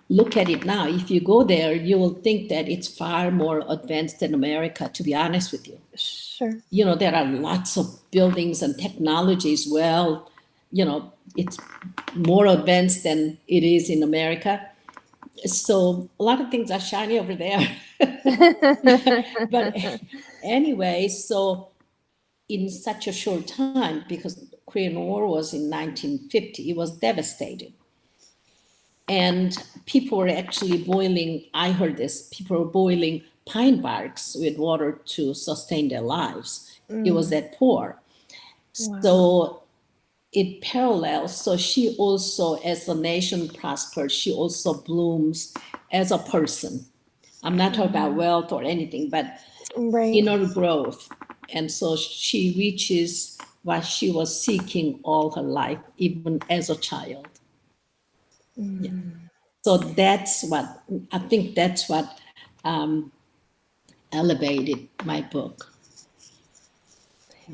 look at it now. If you go there, you will think that it's far more advanced than America, to be honest with you. Sure. There are lots of buildings and technologies. Well, it's more advanced than it is in America. So a lot of things are shiny over there. But anyway, so in such a short time, because the Korean War was in 1950, it was devastating. And people were actually boiling, I heard this, people were boiling pine barks with water to sustain their lives. It was Mm. that poor. Wow. So it parallels. So she also, as the nation prospers, she also blooms as a person. I'm not talking about Wow. wealth or anything, but Right. inner growth. And so she reaches what she was seeking all her life, even as a child. Yeah. Mm. So that's what I think that's what elevated my book.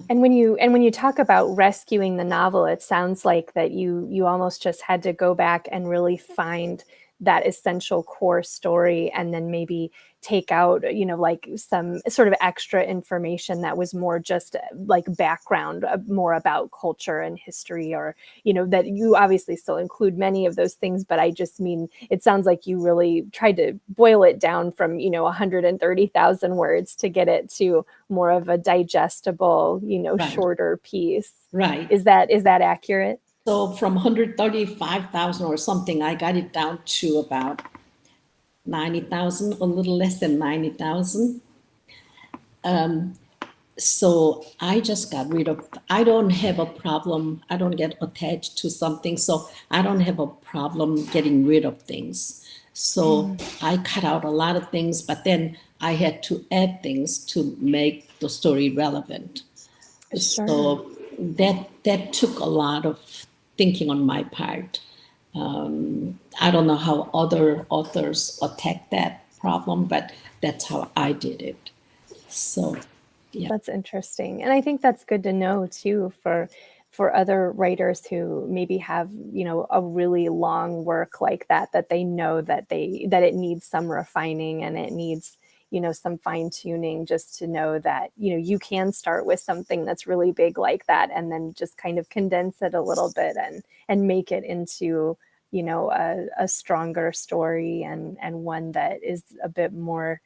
And when you talk about rescuing the novel, it sounds like that you almost just had to go back and really find that essential core story, and then maybe take out, like some sort of extra information that was more just like background, more about culture and history, or that you obviously still include many of those things, but I just mean, it sounds like you really tried to boil it down from 130,000 words to get it to more of a digestible, Right, shorter piece. right. Is that accurate? So from 135,000 or something, I got it down to about 90,000, a little less than 90,000. So I just got rid of, I don't have a problem. I don't get attached to something. So I don't have a problem getting rid of things. So Mm, I cut out a lot of things, but then I had to add things to make the story relevant. sure. So that took a lot of thinking on my part. I don't know how other authors attack that problem, but that's how I did it. So, yeah. That's interesting. And I think that's good to know too, for other writers who maybe have, a really long work like that, that they know that it needs some refining, and it needs, some fine tuning, just to know that, you can start with something that's really big like that, and then just kind of condense it a little bit, and make it into, a stronger story, and one that is a bit more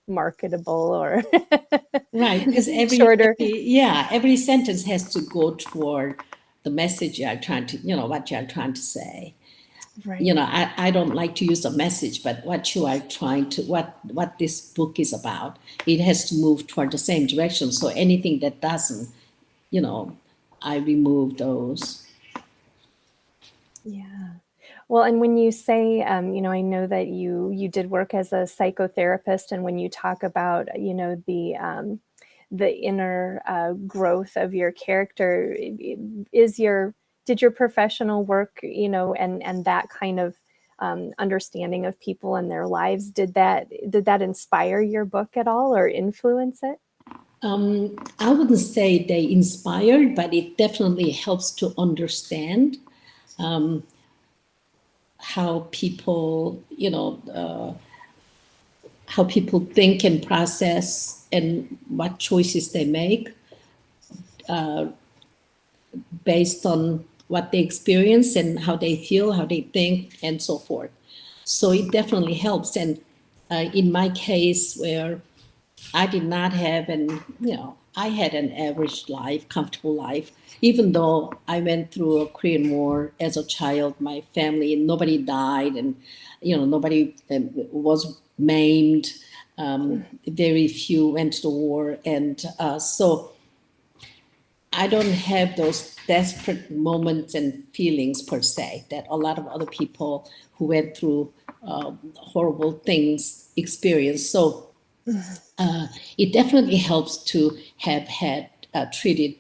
marketable, or Right, because shorter. every sentence has to go toward the message you are trying to, what you are trying to say. Right. I don't like to use a message, but what you are trying to, what this book is about, it has to move toward the same direction. So anything that doesn't, you know, I remove those. Yeah. Well, and when you say, I know that you did work as a psychotherapist, and when you talk about, the inner growth of your character, is your did your professional work, and that kind of understanding of people and their lives, did that inspire your book at all, or influence it? I wouldn't say they inspired, but it definitely helps to understand how people, how people think and process and what choices they make based on what they experience and how they feel, how they think, and so forth. So it definitely helps. And in my case, where I did not have I had an average life, comfortable life, even though I went through a Korean War as a child. My family, nobody died, and nobody was maimed. Very few went to the war, and so I don't have those desperate moments and feelings per se that a lot of other people who went through horrible things experience. So it definitely helps to have had treated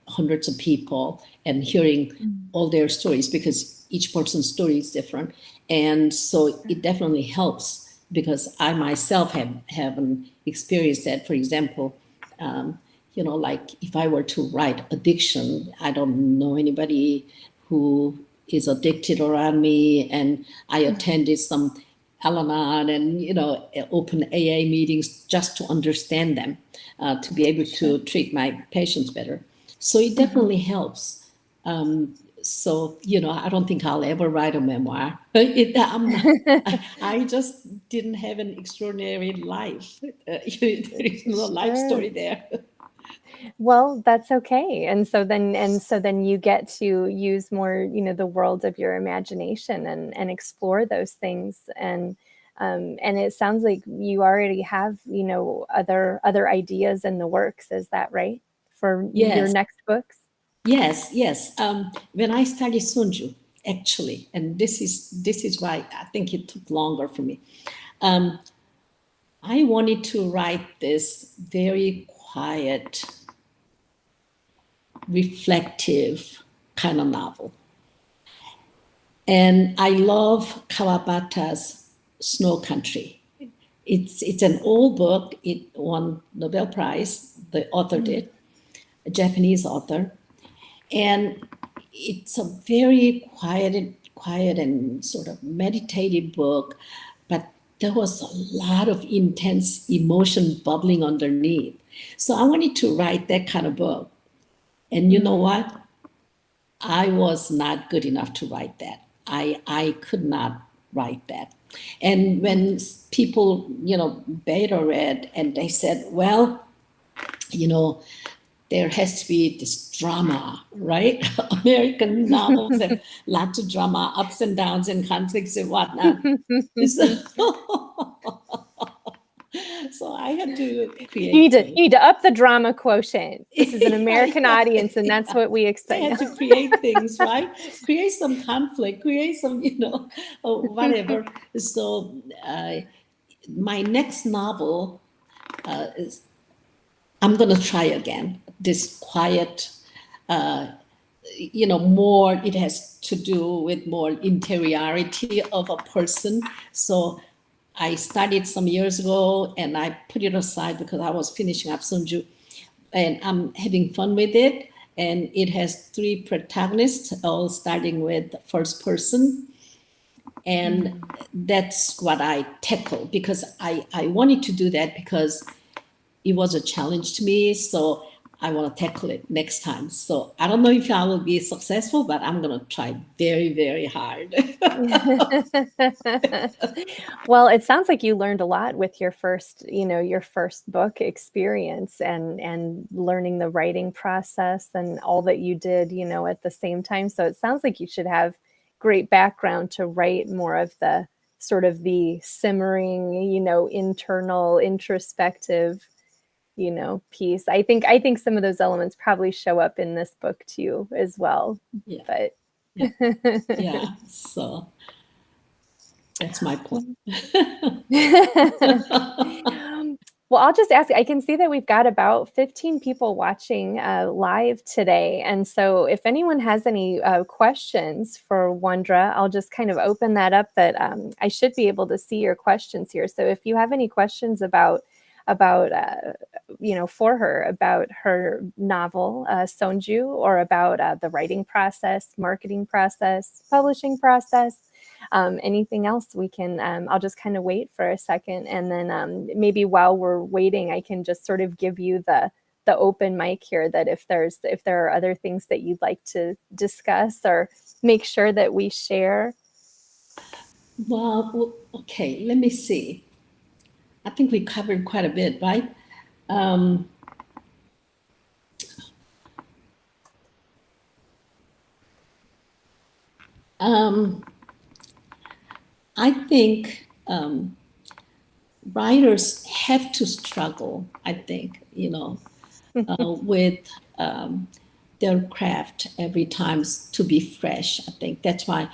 hundreds of people and hearing Mm. all their stories, because each person's story is different. And so it definitely helps, because I myself haven't experienced that. For example, like if I were to write addiction, I don't know anybody who is addicted around me, and I attended some Al-Anon and open AA meetings just to understand them, to be able Sure. to treat my patients better. So it Mhm. definitely helps. So I don't think I'll ever write a memoir. I'm not, I just didn't have an extraordinary life. There is no life Sure. story there. Well, that's okay. And so then you get to use more, the world of your imagination, and explore those things. And And it sounds like you already have, other ideas in the works. Is that right? For your Yes, next books? yes, yes. When I studied Sonju, actually, and this is why I think it took longer for me. Um, I wanted to write this very quiet, reflective kind of novel. And I love Kawabata's Snow Country. It's an old book. It won Nobel Prize. The author Mm. did, a Japanese author, and it's a very quiet and sort of meditative book. But there was a lot of intense emotion bubbling underneath. So I wanted to write that kind of book. And you know Mm. what? I was not good enough to write that. I could not write that. And when people, beta read and they said, well, you know, there has to be this drama, right? American novels have lots of drama, ups and downs and conflicts and whatnot. So, so I had to You create need to things. you need to up the drama quotient. This is an Yeah, American yeah, audience, and that's yeah. what we I expect. had to create things, right? Create some conflict, create some, whatever. So my next novel is, I'm going to try again this quiet, more, it has to do with more interiority of a person. So I studied some years ago and I put it aside because I was finishing up Sonju and I'm having fun with it. And it has three protagonists, all starting with first person. And Mm. that's what I tackle because I wanted to do that because it was a challenge to me. So I want to tackle it next time. So I don't know if I will be successful, but I'm going to try very, very hard. Well, it sounds like you learned a lot with your first book experience, and learning the writing process and all that you did, at the same time. So it sounds like you should have great background to write more of the sort of the simmering, internal introspective, piece. I think some of those elements probably show up in this book too as well. Yeah, But yeah, yeah. So that's my plan. well, I'll just ask. I can see that we've got about 15 people watching live today. And so if anyone has any questions for Wondra, I'll just kind of open that up, that I should be able to see your questions here. So if you have any questions about for her, about her novel, Sonju, or about the writing process, marketing process, publishing process, anything else, we can, I'll just kind of wait for a second. And then maybe while we're waiting, I can just sort of give you the open mic here, that if there are other things that you'd like to discuss or make sure that we share. Well, okay, let me see. I think we covered quite a bit, right? Um, um, I think writers have to struggle, I think, with their craft every time to be fresh. I think that's why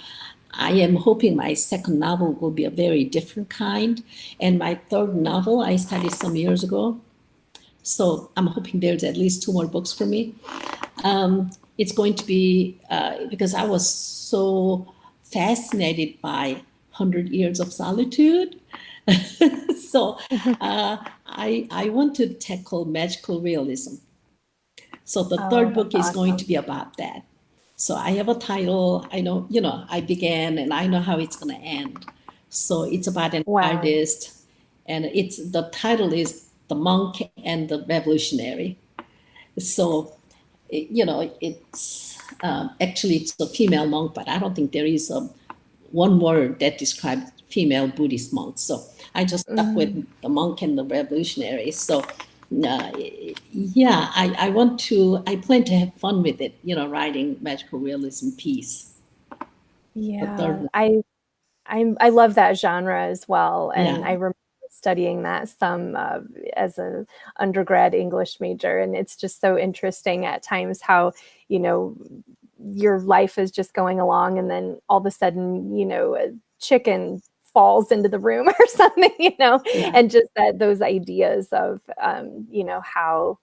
I am hoping my second novel will be a very different kind. And my third novel I studied some years ago. So I'm hoping there's at least two more books for me. It's going to be because I was so fascinated by 100 Years of Solitude. So I want to tackle magical realism. So the Oh, third that's book is going to awesome. be about that. So I have a title. I know, I began and I know how it's going to end. So it's about an Wow. artist, and the title is The Monk and the Revolutionary. So, it's actually it's a female monk, but I don't think there is one word that describes female Buddhist monks. So I just stuck with Mm. the monk and the revolutionary. So yeah, I plan to have fun with it, writing magical realism piece. The third Yeah, one. I love that genre as well, and Yeah. I remember studying that some as a undergrad English major, and it's just so interesting at times how, you know, your life is just going along, and then all of a sudden, you know, a chicken falls into the room or something, you know, Yeah. and just that those ideas of, you know, how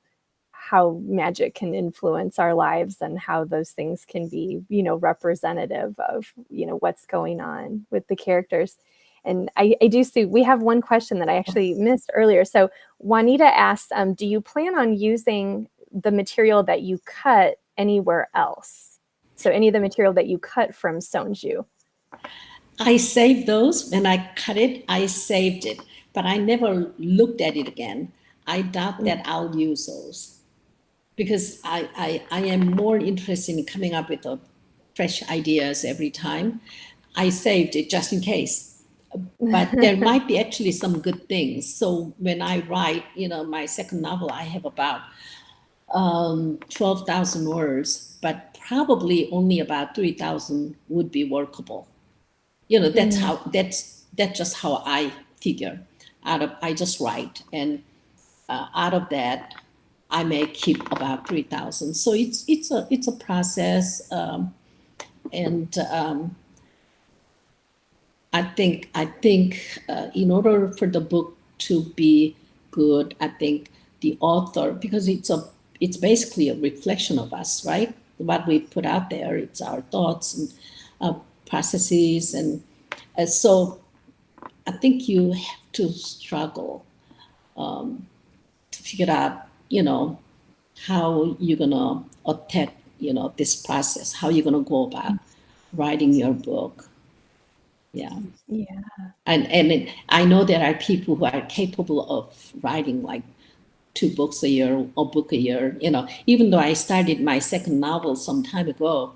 magic can influence our lives and how those things can be, you know, representative of, you know, what's going on with the characters. And I do see we have one question that I actually missed earlier. So Juanita asks, do you plan on using the material that you cut anywhere else? So any of the material that you cut from Sonju? I saved those. When I cut it, I saved it, but I never looked at it again. I doubt that I'll use those because I am more interested in coming up with fresh ideas every time. I saved it just in case. But there might be actually some good things. So when I write, my second novel, I have about 12,000 words, but probably only about 3,000 would be workable. That's just how I figure. I just write, and out of that, I may keep about 3,000. So it's a process, and I think in order for the book to be good, I think the author, because it's basically a reflection of us, right? What we put out there, it's our thoughts and processes, and so I think you have to struggle to figure out, how you're gonna attack, this process, how you're gonna go about writing your book. Yeah. Yeah. I know there are people who are capable of writing like 2 books a year or book a year. Even though I started my second novel some time ago,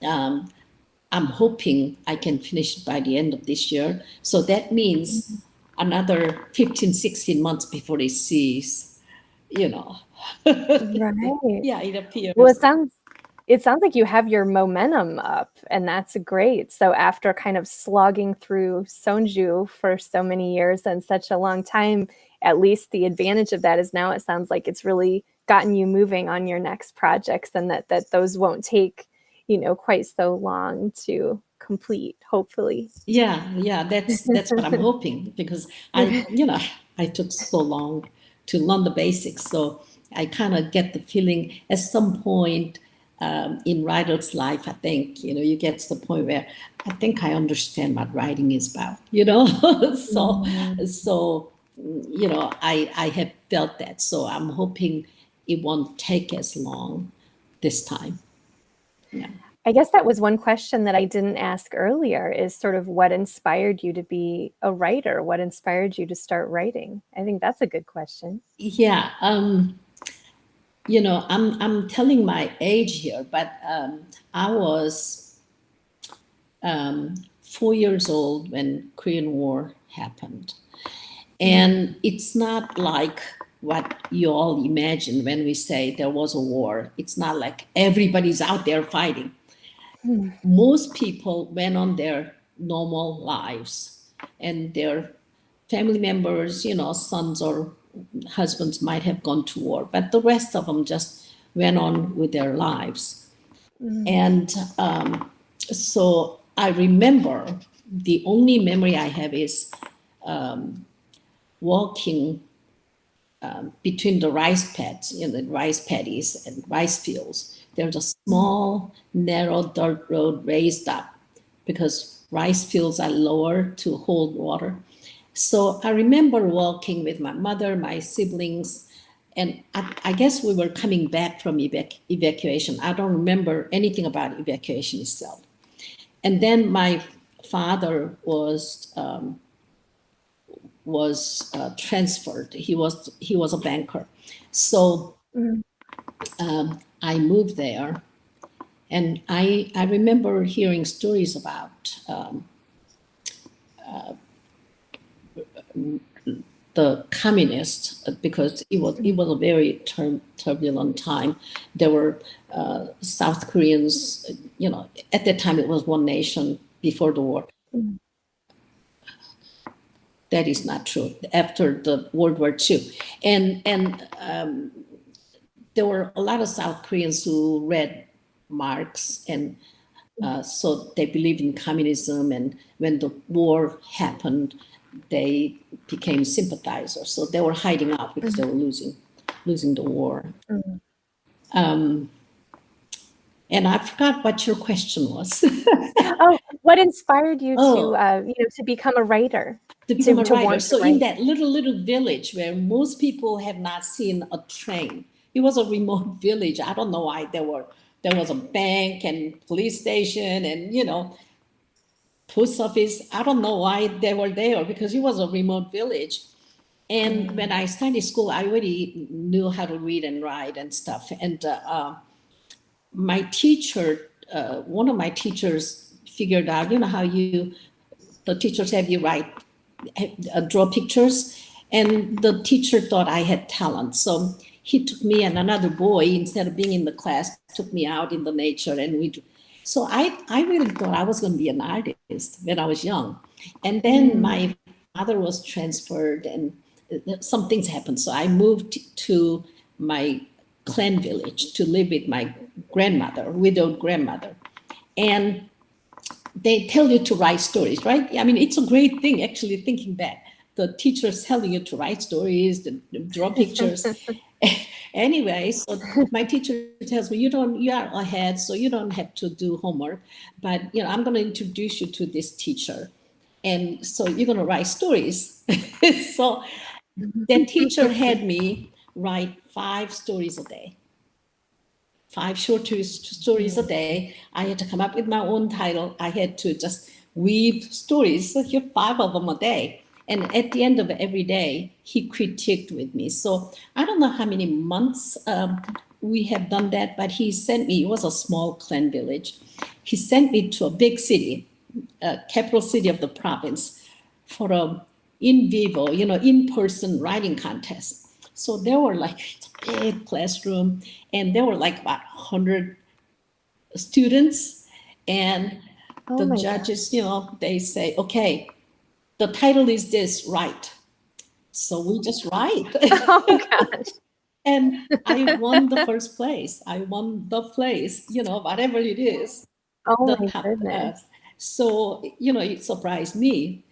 I'm hoping I can finish it by the end of this year. So that means another 15, 16 months before it sees, you know. Right. Yeah, it Well, appears. it sounds like you have your momentum up, and that's great. So after kind of slogging through Sonju for so many years and such a long time, at least the advantage of that is now it sounds like it's really gotten you moving on your next projects, and that those won't take, you know, quite so long to complete, hopefully. Yeah, that's what I'm hoping, because I took so long to learn the basics. So I kind of get the feeling at some point in writer's life, I think, you get to the point where I think I understand what writing is about. So, Mhm. so I have felt that. So I'm hoping it won't take as long this time. Yeah. I guess that was one question that I didn't ask earlier is sort of what inspired you to be a writer? What inspired you to start writing? I think that's a good question. Yeah. I'm telling my age here, but I was 4 years old when Korean War happened, and it's not like what you all imagine when we say there was a war. It's not like everybody's out there fighting. Mm. Most people went on their normal lives, and their family members, sons or husbands might have gone to war, but the rest of them just went on with their lives. Mm. And so I remember the only memory I have is walking between the rice pads, the rice paddies and rice fields. There's a small, narrow dirt road raised up because rice fields are lower to hold water. So I remember walking with my mother, my siblings, and I guess we were coming back from evacuation. I don't remember anything about evacuation itself. And then my father was transferred. He was a banker, so Mm. I moved there, and I remember hearing stories about the communists, because it was a very turbulent time. There were South Koreans. At that time it was one nation before the war. Mm. That is not true. After the World War II, and there were a lot of South Koreans who read Marx, and so they believed in communism. And when the war happened, they became sympathizers. So they were hiding out because they were losing the war. And I forgot what your question was. Oh, what inspired you Oh, to become a writer? to become a To writer. want to So in write? that little village where most people have not seen a train, it was a remote village. I don't know why there was a bank and police station and post office. I don't know why they were there because it was a remote village. And when I started school, I already knew how to read and write and stuff. And my teacher, one of my teachers figured out, how the teachers have you write, draw pictures. And the teacher thought I had talent. So he took me and another boy, instead of being in the class, took me out in the nature. And so I really thought I was going to be an artist when I was young. And then my father was transferred and some things happened. So I moved to my clan village to live with my grandmother, widowed grandmother. And they tell you to write stories, right? I mean, it's a great thing, actually, thinking back. The teacher's telling you to write stories, to draw pictures. Anyway, so my teacher tells me, you are ahead, so you don't have to do homework. But, I'm going to introduce you to this teacher. And so you're going to write stories. So that teacher had me write 5 stories a day. 5 short stories a day. I had to come up with my own title. I had to just weave stories, so here 5 of them a day. And at the end of every day, he critiqued with me. So I don't know how many months we have done that, but he sent me, it was a small clan village. He sent me to a big city, capital city of the province, for a in vivo, in-person writing contest. So there were like a big classroom, and there were like about 100 students. And Oh the my judges, they say, okay, the title is this, write. So we just write. Oh gosh. And I won the first place. I won the place, whatever it is. Oh The my top. goodness. So, it surprised me.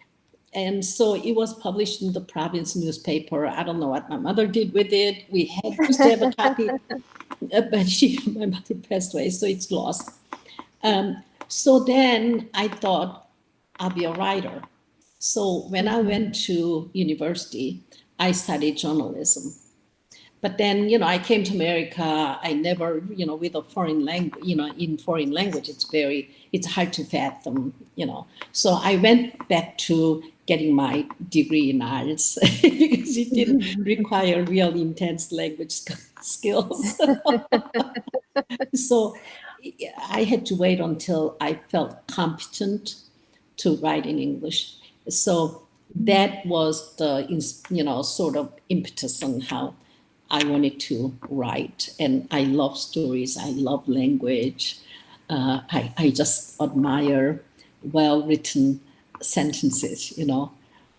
And so it was published in the province newspaper. I don't know what my mother did with it. We used to have a copy, but my mother passed away, so it's lost. So then I thought I'll be a writer. So when I went to university, I studied journalism. But then, I came to America. I never, with a foreign language, in foreign language, it's hard to fathom, So I went back to getting my degree in arts because it didn't require real intense language skills. So I had to wait until I felt competent to write in English. So that was the, sort of impetus on how I wanted to write. And I love stories. I love language. I just admire well-written sentences,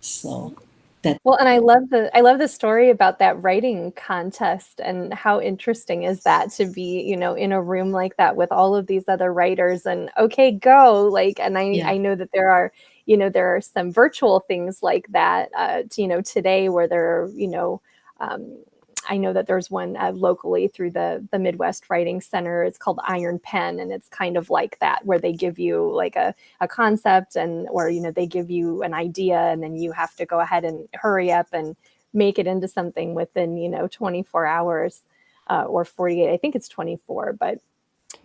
So that, Well, and I love the story about that writing contest, and how interesting is that to be, in a room like that with all of these other writers, and okay, go, like, and yeah, I know that there are some virtual things like that, today, where there are, um, I know that there's one locally through the Midwest Writing Center. It's called Iron Pen, and it's kind of like that, where they give you like a concept, or they give you an idea, and then you have to go ahead and hurry up and make it into something within 24 hours, or 48. I think it's 24, but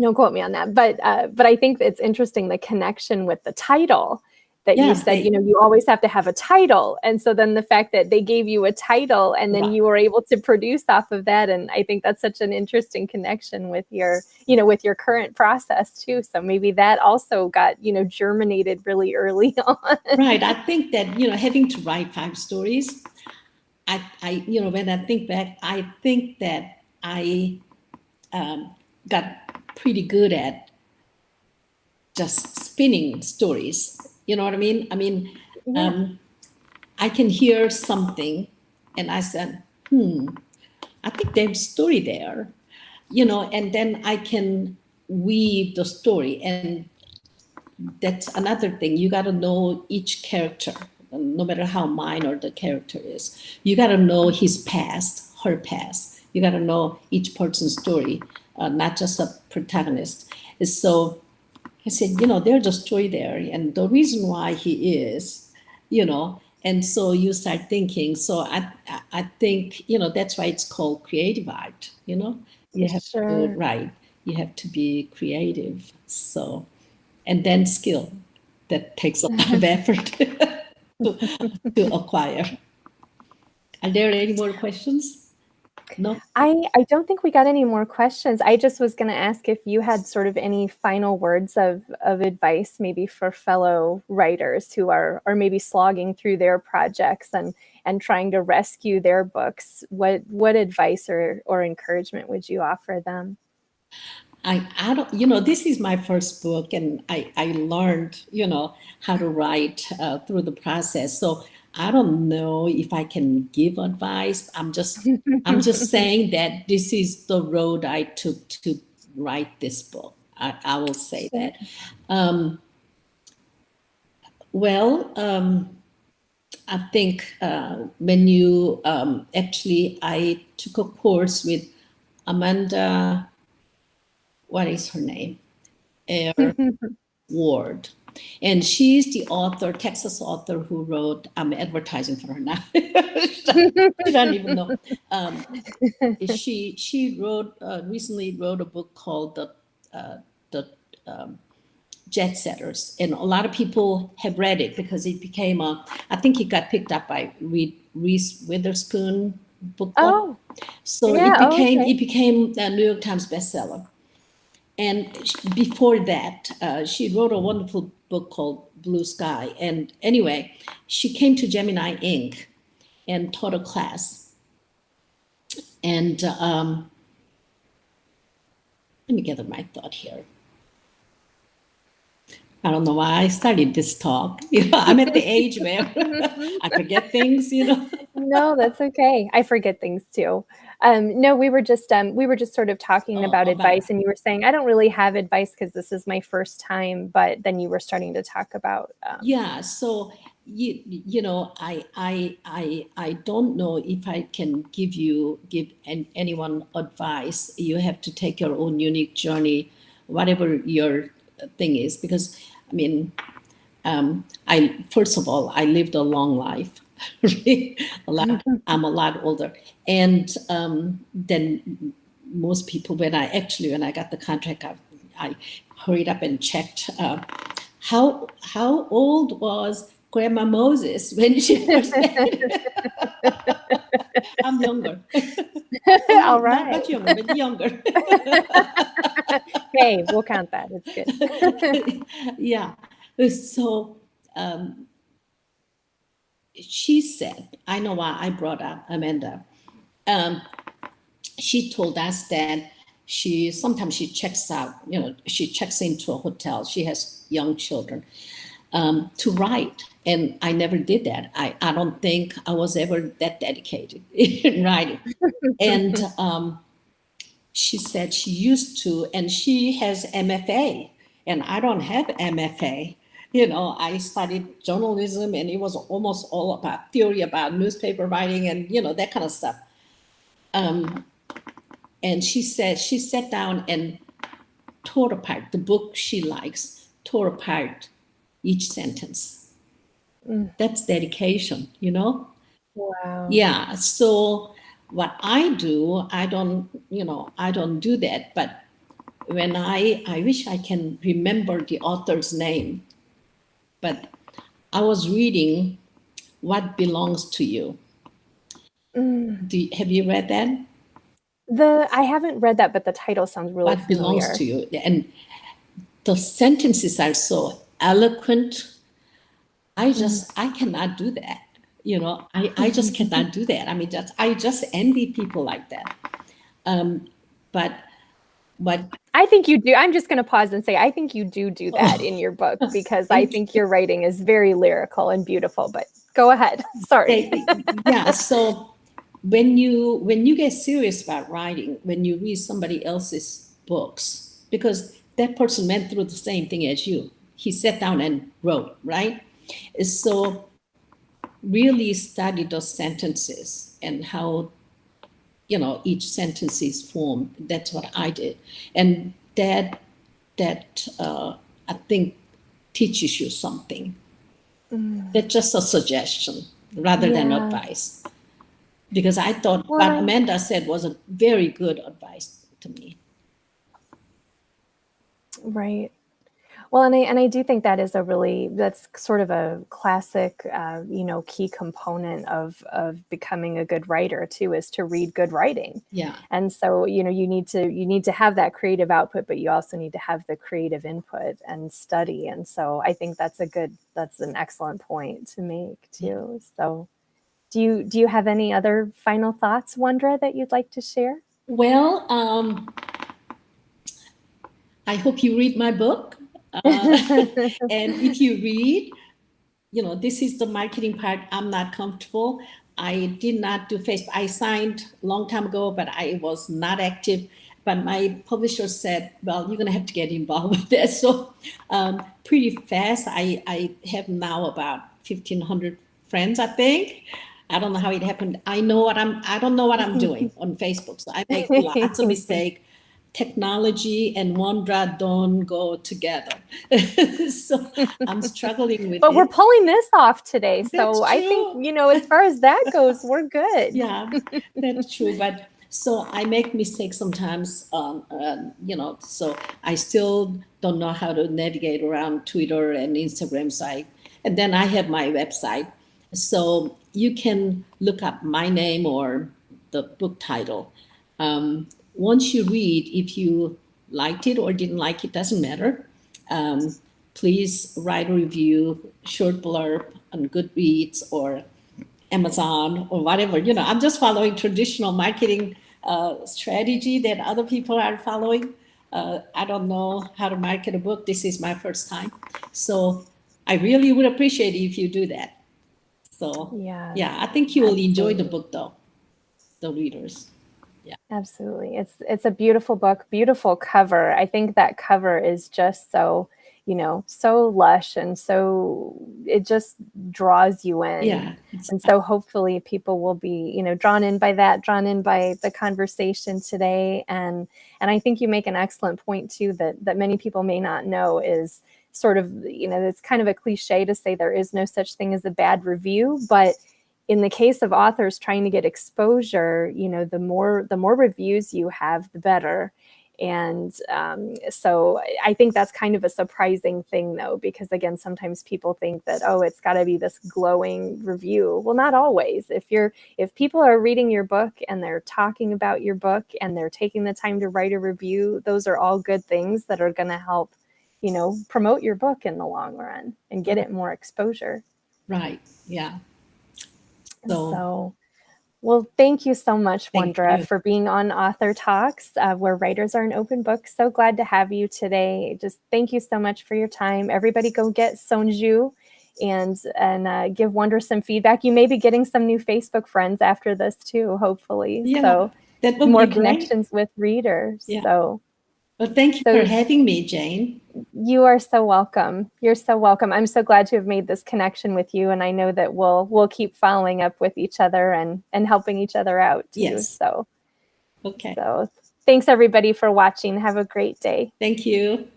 don't quote me on that. But I think it's interesting, the connection with the title that you yeah, said, you always have to have a title. And so then the fact that they gave you a title, and then right. you were able to produce off of that. And I think that's such an interesting connection with your current process too. So maybe that also got, germinated really early on. Right. I think that, having to write 5 stories, when I think back, I think that I got pretty good at just spinning stories. You know what I mean? I mean, Yeah. I can hear something, and I said, I think there's a story there, and then I can weave the story. And that's another thing. You got to know each character, no matter how minor the character is. You got to know his past, her past. You got to know each person's story, not just a protagonist. So I said, there's a story there, and the reason why he is, and so you start thinking. So I think, that's why it's called creative art. You have to Sure. write, you have to be creative. So, and then skill that takes a lot of effort to acquire. Are there any more questions? No? I don't think we got any more questions. I just was going to ask if you had sort of any final words of advice, maybe for fellow writers who are maybe slogging through their projects and trying to rescue their books. What advice or encouragement would you offer them? I don't, this is my first book, and I learned, how to write through the process. So I don't know if I can give advice. I'm just saying that this is the road I took to write this book. I will say Sure. that. Well, I think when you actually, I took a course with Amanda, what is her name? Ward. And she's the author, Texas author, who wrote, I'm advertising for her now. She don't even know. She wrote, recently wrote a book called the Jet Setters. And a lot of people have read it because it became I think it got picked up by Reese Witherspoon book club. Oh, So yeah. Okay. it became a New York Times bestseller. And before that, she wrote a wonderful book called Blue Sky. And anyway, she came to Gemini Inc. and taught a class. And let me gather my thought here. I don't know why I started this talk. I'm at the age where I forget things. No, that's okay. I forget things too. No, we were just sort of talking about advice, and you were saying I don't really have advice because this is my first time. But then you were starting to talk about. Yeah. So I don't know if I can give anyone advice. You have to take your own unique journey, whatever your thing is, because I mean, first of all, I lived a long life. I'm a lot older, and then most people. When I got the contract, I hurried up and checked how old was Grandma Moses when she first. I'm younger. All Not right. much younger, but younger. Hey, we'll count that. It's good. Yeah. So she said, I know why I brought up Amanda. She told us that sometimes she checks out, she checks into a hotel. She has young children to write. And I never did that. I don't think I was ever that dedicated in writing. And she said she used to, and she has MFA, and I don't have MFA. I studied journalism, and it was almost all about theory about newspaper writing and that kind of stuff. And she said she sat down and tore apart the book she likes, tore apart each sentence. That's dedication, Wow. Yeah. So what I do, I don't do that. But when I wish I can remember the author's name, but I was reading What Belongs to You. Have you read that? I haven't read that, but the title sounds really What Belongs familiar. to You. And the sentences are so eloquent. I cannot do that. I just cannot do that. I mean, I just envy people like that. But I think you do. I'm just going to pause and say, I think you do that in your book, because I think your writing is very lyrical and beautiful, but Go ahead. Sorry. Yeah. So when you get serious about writing, when you read somebody else's books, because that person went through the same thing as you, he sat down and wrote, right? So really study those sentences and how each sentence is formed. That's what I did, and that I think teaches you something. That's just a suggestion rather than Yeah. advice, because I thought Well, what Amanda said was a very good advice to me. right. Well, and I do think that's sort of a classic, key component of becoming a good writer too, is to read good writing. Yeah. And so, you need to have that creative output, but you also need to have the creative input and study. And so I think that's an excellent point to make too. So do you have any other final thoughts, Wondra, that you'd like to share? Well, I hope you read my book. And if you read, this is the marketing part. I'm not comfortable. I did not do Facebook. I signed a long time ago, but I was not active. But my publisher said, well, you're going to have to get involved with that. So pretty fast, I have now about 1,500 friends, I think. I don't know how it happened. I don't know what I'm doing on Facebook. So I make lots of mistakes. Technology and Wondra don't go together. So I'm struggling with But we're it. pulling this off today. That's So I think, true. as far as that goes, we're good. Yeah, that's true. But so I make mistakes sometimes, so I still don't know how to navigate around Twitter and Instagram site. And then I have my website. So you can look up my name or the book title. Once you read, if you liked it or didn't like it, doesn't matter. Please write a review, short blurb on Goodreads or Amazon or whatever. I'm just following traditional marketing strategy that other people are following. I don't know how to market a book. This is my first time. So I really would appreciate it if you do that. So yeah, I think you will enjoy the book though, the readers. Yeah. Absolutely. It's a beautiful book, beautiful cover. I think that cover is just so, so lush, and so it just draws you in. Yeah. And so hopefully people will be, drawn in by that, drawn in by the conversation today. And I think you make an excellent point too, that many people may not know is sort of, it's kind of a cliche to say there is no such thing as a bad review, but in the case of authors trying to get exposure, the more reviews you have, the better. And so I think that's kind of a surprising thing, though, because again, sometimes people think that, oh, it's got to be this glowing review. Well, not always. If people are reading your book and they're talking about your book and they're taking the time to write a review, those are all good things that are going to help, promote your book in the long run and get it more exposure. Right. Yeah. So, well, thank you so much, Wondra, for being on Author Talks, where writers are an open book. So glad to have you today. Just thank you so much for your time. Everybody go get Sonju and give Wondra some feedback. You may be getting some new Facebook friends after this too, hopefully. Yeah, so that would more be connections with readers. Yeah. So. Well, thank you for having me, Jane. You are so welcome. You're so welcome. I'm so glad to have made this connection with you, and I know that we'll keep following up with each other and helping each other out too. Yes. So okay. So thanks everybody for watching. Have a great day. Thank you.